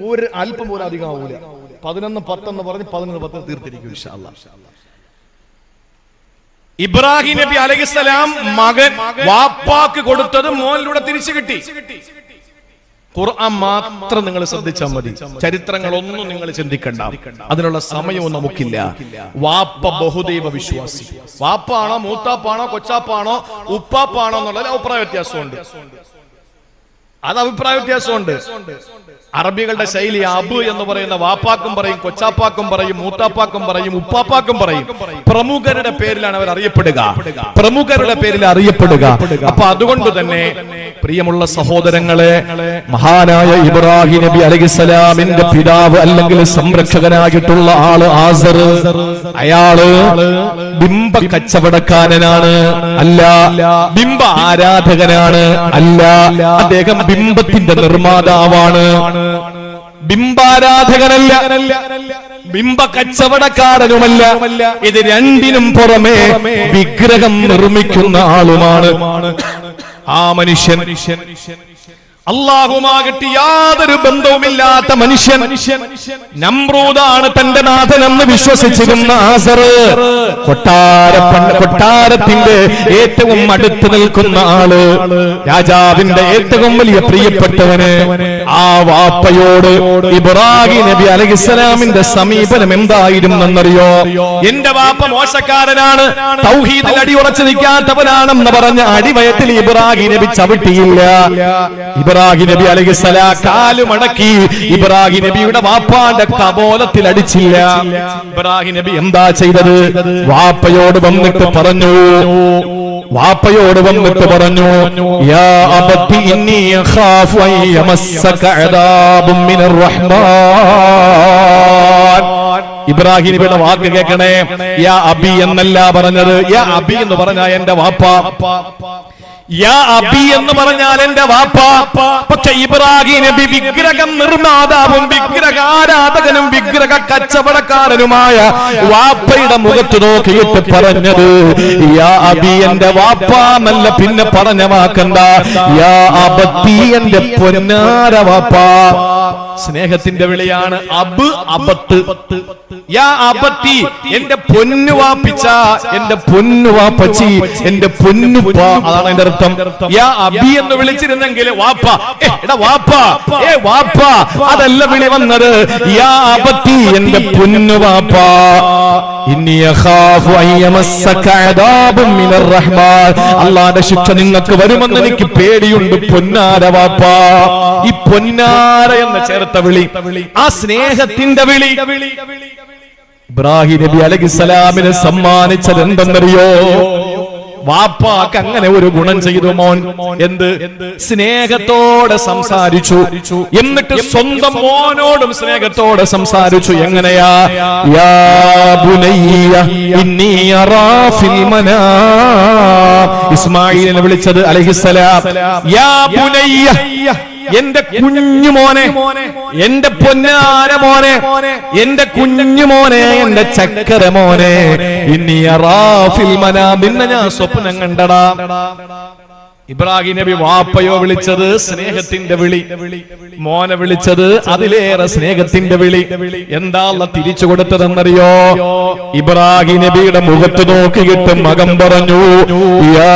ഒരു അല്പം പോലും അധികം ആവൂല. 11-10 എന്ന് പറഞ്ഞ് 11-10 തീർത്തിരിക്കും ഇൻഷാ അല്ലാഹ്. ഇബ്രാഹിം നബി അലൈഹിസ്സലാം മകൻ വാപ്പാക്ക് കൊടുത്തത് മോനിലൂടെ തിരിച്ചു കിട്ടി. ഖുർആൻ മാത്രം നിങ്ങൾ ശ്രദ്ധിച്ചാൽ മതി. ചരിത്രങ്ങളൊന്നും നിങ്ങൾ ചിന്തിക്കണ്ട, അതിനുള്ള സമയവും നമുക്കില്ല. വാപ്പ ബഹുദൈവ വിശ്വാസി. വാപ്പാണോ, മൂത്താപ്പാണോ, കൊച്ചാപ്പാണോ, ഉപ്പാപ്പാണോ എന്നുള്ളത് അഭിപ്രായ വ്യത്യാസമുണ്ട്. അത് അഭിപ്രായ വ്യത്യാസമുണ്ട്. അറബികളുടെ ശൈലി അബ് എന്ന് പറയുന്ന വാപ്പാക്കും പറയും, കൊച്ചാപ്പാക്കും പറയും, മൂത്താപ്പാക്കും പറയും, ഉപ്പാപ്പാക്കും പറയും. പ്രമുഖരുടെ പേരിലാണ് അവർ അറിയപ്പെടുക. അപ്പൊ അതുകൊണ്ട് തന്നെ പ്രിയമുള്ള സഹോദരങ്ങളെ, മഹാനായ ഇബ്രാഹിം നബി അലൈഹിസ്സലാമിന്റെ പിതാവ് അല്ലെങ്കിൽ സംരക്ഷകനായിട്ടുള്ള ആള് ആസർ, അയാള് ബിംബ കച്ചവടക്കാരനാണ് അല്ല, ബിംബ ആരാധകനാണ് അല്ല, അദ്ദേഹം ബിംബത്തിന്റെ നിർമ്മാതാവാണ്. ബിംബാരാധകനല്ല, ബിംബ കച്ചവടക്കാരനുമല്ല. ഇത് രണ്ടിനും പുറമെ വിഗ്രഹം നിർമ്മിക്കുന്ന ആളുമാണ് ആ മനുഷ്യൻ. അല്ലാഹുമാകട്ടെ യാതൊരു ബന്ധവുമില്ലാത്ത മനുഷ്യൻ. നമ്രൂദാണ് തന്റെ നാഥനെന്ന് വിശ്വസിച്ചിരുന്ന ആസർ, കൊട്ടാരത്തിന്റെ ഏറ്റവും അടുത്ത് നിൽക്കുന്ന ആള്, രാജാവിന്റെ ഏറ്റവും വലിയ പ്രിയപ്പെട്ടവന്. ആ വാപ്പയോട് ഇബ്രാഹിം നബി അലൈഹിസ്സലാമിന്റെ സമീപനം എന്തായിരുന്നെന്നറിയോ? എന്റെ വാപ്പ മോശക്കാരനാണ്, തൗഹീദിൽ അടിയുറച്ചു നിൽക്കാത്തവനാണെന്ന് പറഞ്ഞ അടിവയത്തിൽ ഇബ്രാഹിം നബി ചവിട്ടിയില്ല. ഇബ്രാഹിം നബി അലൈഹിസ്സലാം കാല് മടക്കി ഇബ്രാഹിം നബിയുടെ വാപ്പാന്റെ കബോലത്തിൽ അടിച്ചില്ല. ഇബ്രാഹിം നബി എന്താ ചെയ്തത്? വാപ്പയോട് വന്നിട്ട് പറഞ്ഞു, യാ അബത്തി ഇന്നി അഖാഫു അൻ യമസ്സക അദാബും മിനർ റഹ്മാൻ. ഇബ്രാഹിം നബിയുടെ വാക്ക് കേൾക്കണേ. യാ അബി എന്നല്ല പറഞ്ഞത്. യാ അബി എന്ന് പറഞ്ഞാൽ എന്റെ വാപ്പ, യാ അബി എന്ന് പറഞ്ഞാൽ എന്റെ വാപ്പ. പക്ഷെ ഇബ്രാഹിം നബി വിഗ്രഹം നിർമ്മാതാവും വിഗ്രഹാരാധകനും വിഗ്രഹ കച്ചവടക്കാരനുമായ വാപ്പയുടെ മുഖത്ത് നോക്കിയിട്ട് പറഞ്ഞത് യാ അബി എന്റെ വാപ്പ എന്നല്ല. പിന്നെ പറഞ്ഞ വാക്കണ്ട, യാ അബത്തി എന്റെ പൊന്നാര വാപ്പ. സ്നേഹത്തിന്റെ വിളിയാണ് അബ് അബത്ത്. യാ അബത്തി എന്റെ പൊന്നു വാപ്പിച്ച, എന്റെ പൊന്നു വാപ്പച്ചി, എന്റെ പൊന്നുപ്പ. അതാണ് എന്റെ അർത്ഥം. യാ അബി എന്ന് വിളിച്ചിരുന്നെങ്കിൽ വാപ്പ, എടാ വാപ്പ, വാപ്പ, അതല്ല വിളി വന്നത്. യാ അബത്തി എന്റെ പൊന്നു വാപ്പ. ഇന്നി അഖാഫു അൻ യമസ്സക അദാബും മിനർ റഹ്മാൻ. അല്ലാഹുവിന്റെ ശിക്ഷ നിങ്ങൾക്ക് വരുമെന്ന് എനിക്ക് പേടിയുണ്ട് പൊന്നാര വാപ്പ. ഈ പൊന്നാര എന്ന് ചേർത്ത വിളി, ആ സ്നേഹത്തിന്റെ വിളി ഇബ്രാഹിം നബി അലൈഹിസ്സലാമിനെ സമ്മാനിച്ചത് എന്തെന്നറിയോ? വാപ്പാക്ക് അങ്ങനെ ഒരു ഗുണം ചെയ്തു മോൻ. എന്ത്? സ്നേഹത്തോടെ സംസാരിച്ചു. എന്നിട്ട് സ്വന്തം മോനോടും സ്നേഹത്തോടെ സംസാരിച്ചു. എങ്ങനെയാ? യാ ബുനയ്യ ഇന്നി അറാ ഫിൽ മനാം. ഇസ്മായിലിനെ വിളിച്ചത് അലൈഹിസ്സലാം. യാ ബുനയ്യ, എന്റെ കുഞ്ഞു മോനെ, എന്റെ പൊന്നാര മോനെ, എന്റെ കുഞ്ഞു മോനെ, എന്റെ ചക്കര മോനെ, ഇന്നി അറാ ഫിൽ മനാം, നിന്നെ ഞാൻ സ്വപ്നം കണ്ടടാ. ഇബ്രാഹിം നബി വാപ്പയോ വിളിച്ചത് സ്നേഹത്തിന്റെ വിളി, മോനെ വിളിച്ചത് അതിലേറെ സ്നേഹത്തിന്റെ വിളി. എന്താ അല്ലാഹ് തിരിച്ചു കൊടുത്തതെന്നറിയോ? ഇബ്രാഹിം നബിയുടെ മുഖത്ത് നോക്കിയിട്ട് മകൻ പറഞ്ഞു, യാ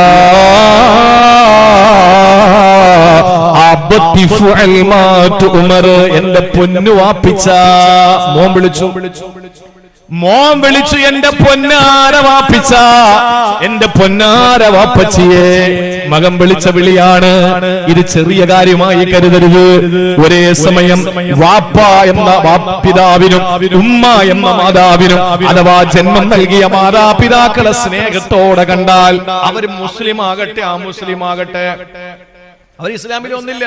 അബ്തി ഫഅൽ മാ തുഅ്മർ, എന്റെ പൊന്നു വാപ്പിച്ച. മോൻ വിളിച്ചു, മോൻ വിളിച്ചു, എന്റെ പൊന്നാര വാപ്പിച്ച, എന്റെ പൊന്നാര വാപ്പച്ചിയെ. മകൻ വിളിച്ച വിളിയാണ്. ഇത് ചെറിയ കാര്യമായി കരുതരുത്. ഒരേ സമയം വാപ്പ എന്ന പിതാവിനും ഉമ്മ എന്ന മാതാവിനും അഥവാ ജന്മം നൽകിയ മാതാപിതാക്കളെ സ്നേഹത്തോടെ കണ്ടാൽ അവർ മുസ്ലിം ആകട്ടെ അമുസ്ലിം ആകട്ടെ, അവർ ഇസ്ലാമിൽ ഒന്നില്ല,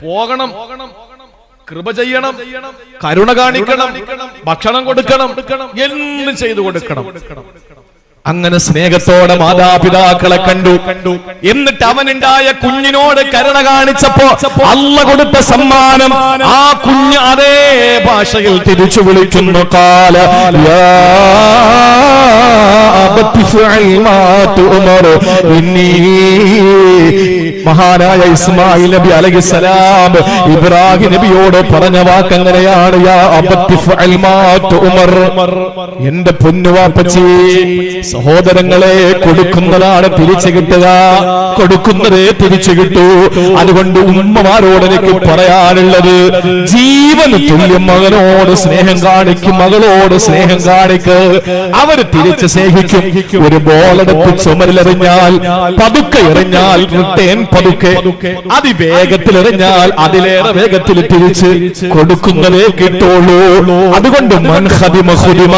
പോകണം, കൃപ ചെയ്യണം, കരുണ കാണിക്കണം, ഭക്ഷണം കൊടുക്കണം, എന്ന് ചെയ്തു കൊടുക്കണം. അങ്ങനെ സ്നേഹത്തോടെ മാതാപിതാക്കളെ കണ്ടു. എന്നിട്ട് അവനുണ്ടായ കുഞ്ഞിനോട് കരുണ കാണിച്ചപ്പോ അല്ലാഹ് കൊടുത്ത സമ്മാനം ആ കുഞ്ഞ് അതേ ഭാഷയിൽ തിരിച്ചു വിളിക്കുന്നു. ഖാല യാ അബതി ഫഅൽ മാ തുഅ്മർ ഇന്നി. മഹാനായ ഇസ്മായിൽ നബി അലൈഹിസ്സലാം ഇബ്രാഹിം നബിയോട് പറഞ്ഞ വാക്ക് എങ്ങനെയാണ്? യാ അബതി ഫഅൽ മാ തുഅ്മർ, എന്റെ പൊന്നുവാപ്പച്ചി. സഹോദരങ്ങളെ, കൊടുക്കുന്നതാണ് തിരിച്ചു കിട്ടുക, കൊടുക്കുന്നതേ തിരിച്ചു കിട്ടൂ. അതുകൊണ്ട് ഉമ്മമാരോട് എനിക്ക് പറയാനുള്ളത്, ജീവന് തുല്യം മകനോട് സ്നേഹം കാണിക്കും, മകളോട് സ്നേഹം കാണിക്ക്, അവര് തിരിച്ച് സ്നേഹിക്കും. ഒരു ബോളെടുത്ത് ചുമരിലെറിഞ്ഞാൽ പതുക്കെ എറിഞ്ഞാൽ റിട്ടേൺ പതുക്കെ, അതിവേഗത്തിൽ എറിഞ്ഞാൽ അതിലേറെ വേഗത്തിൽ തിരിച്ച് കൊടുക്കുന്നതേ കിട്ടുള്ളൂ. അതുകൊണ്ട് മൻ ഖദിമ ഖുദിമ,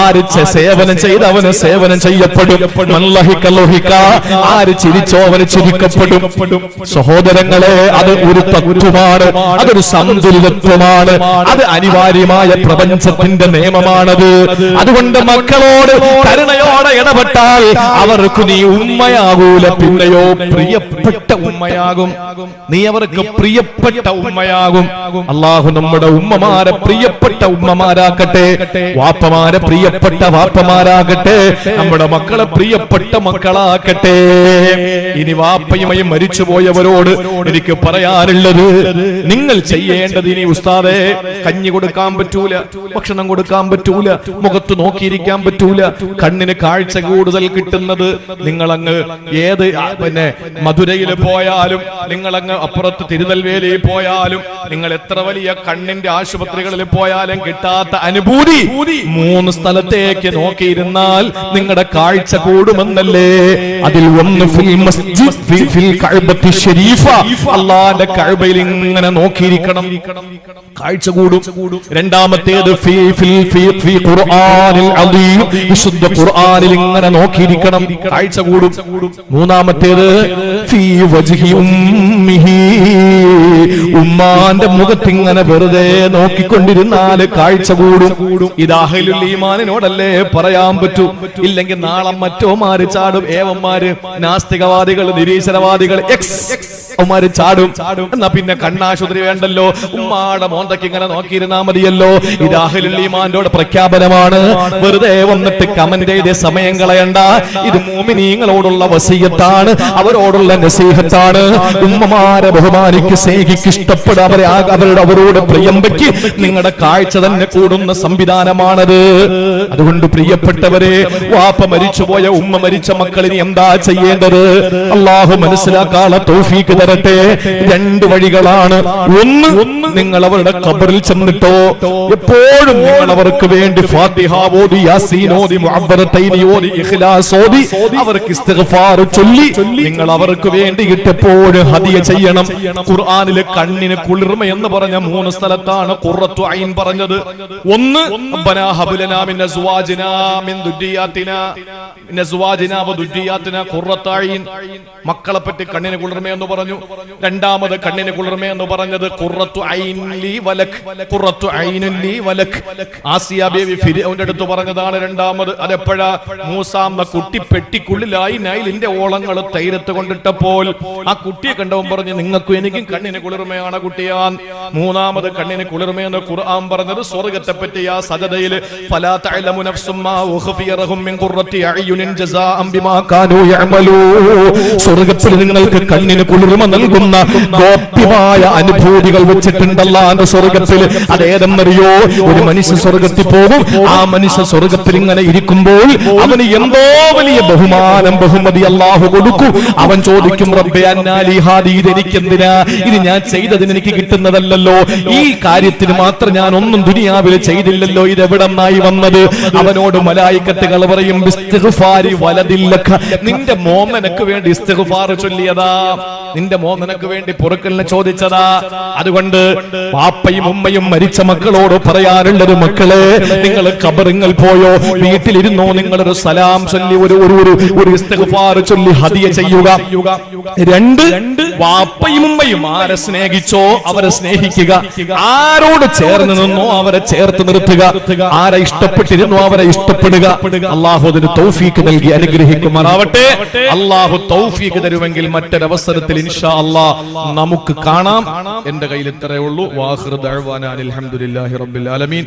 ആര് സേവനം ചെയ്ത് അവന് സേവനം ചെയ്യപ്പെടും. ആര് ചിരിച്ചോ അവന് ചിരിക്കപ്പെടും. സഹോദരങ്ങളെ, അത് ഒരു തത്വമാണ്, അതൊരു സന്തുലിതത്വമാണ്, അത് അനിവാര്യമായ പ്രപഞ്ചത്തിന്റെ നിയമമാണത്. അതുകൊണ്ട് മക്കളോട് കരുണയോടെ ഇടപെട്ടാൽ അവർക്ക് നീ ഉമ്മയാകൂല, പിന്നെയോ പ്രിയപ്പെട്ട ഉമ്മയാകും. നീ അവർക്ക് പ്രിയപ്പെട്ട ഉമ്മയാകും. അല്ലാഹു നമ്മുടെ ഉമ്മമാരെ പ്രിയപ്പെട്ട ഉമ്മമാരാക്കട്ടെ, വാപ്പമാരെ പ്രിയപ്പെട്ട വാപ്പമാരാകട്ടെ, നമ്മുടെ മക്കളെ പ്രിയപ്പെട്ട മക്കളാക്കട്ടെ. ഇനി വാപ്പയുമായി മരിച്ചുപോയവരോട് എനിക്ക് പറയാനുള്ളത്, നിങ്ങൾ ചെയ്യേണ്ടത് ഇനി ഉസ്താദേ, കഞ്ഞി കൊടുക്കാൻ പറ്റൂല, ഭക്ഷണം കൊടുക്കാൻ പറ്റൂല, മുഖത്ത് നോക്കിയിരിക്കാൻ പറ്റൂല, കണ്ണിന് കാഴ്ച കൂടുതൽ കിട്ടുന്നത് നിങ്ങളങ്ങ് ഏത് മധുരയിൽ പോയാലും, നിങ്ങളങ്ങ് അപ്പുറത്ത് തിരുനെൽവേലിയിൽ പോയാലും, നിങ്ങൾ എത്ര വലിയ കണ്ണിന്റെ ആശുപത്രികളിൽ പോയാലും കിട്ടാത്ത അനുഭൂതി 3 സ്ഥലത്തേക്ക് നോക്കിയിരുന്നാൽ നിങ്ങളുടെ കാഴ്ച കൂടുമെന്നല്ലേ. അതിൽ ഒന്ന് ഫിൽ കഅബത്തി ശരീഫ, അല്ലാഹുവിന്റെ കഅബയിൽ ഇങ്ങനെ നോക്കിയിരിക്കണം, കാഴ്ച കൂടും. രണ്ടാമത്തേത് ഫി ഖുർആനിൽ അദീം, വിശുദ്ധ ഖുർആനിൽ ഇങ്ങനെ നോക്കിയിരിക്കണം, കാഴ്ച കൂടും. മൂന്നാമത്തേത് ഫീ വജ്ഹി ഉമ്മിഹി, ഉമ്മാന്റെ മുഖത്ത് ഇങ്ങനെ വെറുതെ നോക്കിക്കൊണ്ടിരുന്നാൽ കാഴ്ച കൂടും. ഇത് അഹ്ലുൽ ഈമാനിനോടല്ലേ പറയാൻ പറ്റൂ. ഇല്ലെങ്കിൽ നാളെ മറ്റോമാര് ചാടും, ഏവന്മാര് നാസ്തികവാദികൾ, നിരീശ്വരവാദികൾ, അവന്മാര് ചാടും. എന്നാ പിന്നെ കണ്ണാശുപത്രി വേണ്ടല്ലോ, ഉമ്മാടെ മോന്തയ്ക്ക് ഇങ്ങനെ നോക്കിയിരുന്നാ മതിയല്ലോ. ഇത് അഹ്ലുൽ ഈമാന്റെ പ്രഖ്യാപനമാണ്. വെറുതെ വന്നിട്ട് കമന്റ് ചെയ്ത് സമയം കളയണ്ട. ഇത് മുഅ്മിനീങ്ങളോടുള്ള വസിയത്താണ്, അവരോടുള്ള നസീഹത്താണ്. ഉമ്മമാരെ ബഹുമാനിക്ക്, സ്നേഹിക്ക്, ഇഷ്ടപ്പെട, അവരോട് പ്രിയം വയ്ക്ക്. നിങ്ങളുടെ കാഴ്ച തന്നെ കൂടുന്ന സംവിധാനമാണത്. അതുകൊണ്ട് പ്രിയപ്പെട്ടവരെ, വാപ്പ മരിച്ചുപോയ, ഉമ്മ മരിച്ച മക്കളിനി എന്താ ചെയ്യേണ്ടത്? അല്ലാഹു മനസ്സിലാക്കാനുള്ള തൗഫീഖ് തരട്ടെ. 2 വഴികളാണ്. ഒന്ന്, നിങ്ങൾ അവരുടെ ഖബറിൽ ചെന്ന് കേട്ടോ, എപ്പോഴും നിങ്ങൾ അവർക്ക് വേണ്ടി ഫാത്തിഹ ഓതി, യാസീൻ ഓതി, മുഅവ്വറത്തൈനി ഓതി, ഇഖ്ലാസ് ഓതി, അവർക്ക് ഇസ്തിഗ്ഫാർ ചൊല്ലി നിങ്ങൾ അവർക്ക് വേണ്ടിയിട്ട് എപ്പോഴും ഹദിയ ചെയ്യണം. ഖുർആനിലെ കണ്ണിന് കുളിർമ എന്ന് പറഞ്ഞ 3 സ്ഥലത്താണ് ഖുറത്തു ഐൻ പറഞ്ഞത്. ഒന്ന്, റബ്ബനാ ഹബ് ലനാ മിൻ അസ്വാജിനാ മിൻ ദുർരിയാതിനാ വ ദുർരിയാതിനാ ഖുറത്തു ഐൻ, മക്കളെ പറ്റി കണ്ണിന് കുളിർമ എന്ന് പറഞ്ഞു. രണ്ടാമത് കണ്ണിന് കുളിർമ എന്ന് പറഞ്ഞത് ഖുറത്തു ഐൻ ലി വലക്, ഖുറത്തു ഐൻ ലി വലക്, ആസിയ ബീവി ഫിർഔന്റെ അടുത്ത് പറഞ്ഞതാണ് രണ്ടാമത്. അതെപ്പോഴാ? മൂസ എന്ന കുട്ടി പെട്ടിക്കുള്ളിലായി നൈലിന്റെ ഓളങ്ങൾ തൈരത്ത് കൊണ്ടിട്ടപ്പോൾ ആ കുട്ടിയെ കണ്ടവൻ പറഞ്ഞു, നിങ്ങൾക്കും എനിക്കും കണ്ണിന് കുളിർമയാണ് കുട്ടിയാൻ. മൂന്നാമത് കണ്ണിന് കുളിർമയെന്ന് ഖുർആൻ പറഞ്ഞത് സ്വർഗ്ഗത്തെ പറ്റിയാ സജദയിൽ, ഫലാ തഅലമു നഫ്സും മാ ഉഖ്ഫിയ ലഹും മിൻ ഖുർറത്തി അയ്യുനിൻ ജസാഅൻ ബിമാ കാനൂ യഅമലൂൻ. സ്വർഗ്ഗത്തിൽ നിങ്ങൾക്ക് കണ്ണിന് കുളിർമ നൽകുന്ന ഗോപ്യമായ അനുഭൂതികൾ വെച്ചിട്ടുണ്ട് അല്ലാഹുവിന്റെ സ്വർഗ്ഗത്തിൽ. അതേതെന്നറിയോ? ഒരു മനുഷ്യൻ സ്വർഗ്ഗത്തിൽ പോകും, ആ മനുഷ്യൻ സ്വർഗ്ഗത്തിൽ ഇങ്ങനെ ഇരിക്കുമ്പോൾ അവന് എന്തോ വലിയ ബഹുമാനം ബഹുമതി അല്ലാഹു കൊടുക്കും. അവൻ ചോദിക്കും, റബ്ബേ അന്നാ ലി ഹാദി, ഇതെനിക്കെന്തിനാ? ഇത് ഞാൻ ചെയ്തതിന് എനിക്ക് കിട്ടുന്നതല്ലല്ലോ, ഈ കാര്യത്തിന് മാത്രം ഞാൻ ഒന്നും ദുനിയാവിൽ ചെയ്തില്ലല്ലോ, ഇതെവിടെന്നായി വന്നത്? അവനോട് മലായിക്കത്തുകൾ പറയും, ബിസ്തിഗ്ഫാരി വലദില്ലക, നിന്റെ മോമനക്ക് വേണ്ടി ഇസ്തിഗ്ഫാർ ചൊല്ലിയതാ, നിന്റെ മോമനക്ക് വേണ്ടി പൊറുക്കലിനെ ചോദിച്ചതാ. അതുകൊണ്ട് പാപ്പയും ഉമ്മയും മരിച്ച മക്കളോട് പറയാനുള്ളത്, മക്കളെ നിങ്ങൾ ഖബറിങ്ങൾ പോയോ, വീട്ടിലിരുന്നോ, നിങ്ങളൊരു സലാം ചൊല്ലി ഒരു ഇസ്തിഗ്ഫാർ ചൊല്ലി ഹദിയ ചെയ്യുക. രണ്ട്, വാപ്പയും ഉമ്മയും ആരെ സ്നേഹിച്ചോ അവരെ സ്നേഹിക്കുക, ആരോട് ചേർന്ന് നിന്നോ അവരെ ചേർത്ത് നിർത്തുക, ആരെ ഇഷ്ടപ്പെട്ടിരുന്നോ അവരെ ഇഷ്ടപ്പെടുക. അള്ളാഹു അതിന് തൗഫീഖ് നൽകി അനുഗ്രഹിക്കുമാറാവട്ടെ. അള്ളാഹു തൗഫീഖ് തരുമെങ്കിൽ മറ്റൊരവസരത്തിൽ ഇൻഷാ അല്ലാഹ് നമുക്ക് കാണാം. എന്റെ കയ്യിൽ ഇത്രയേ ഉള്ളൂ. വാഖിറു ദഅ്വാനാ അൽഹംദുലില്ലാഹി റബ്ബിൽ ആലമീൻ.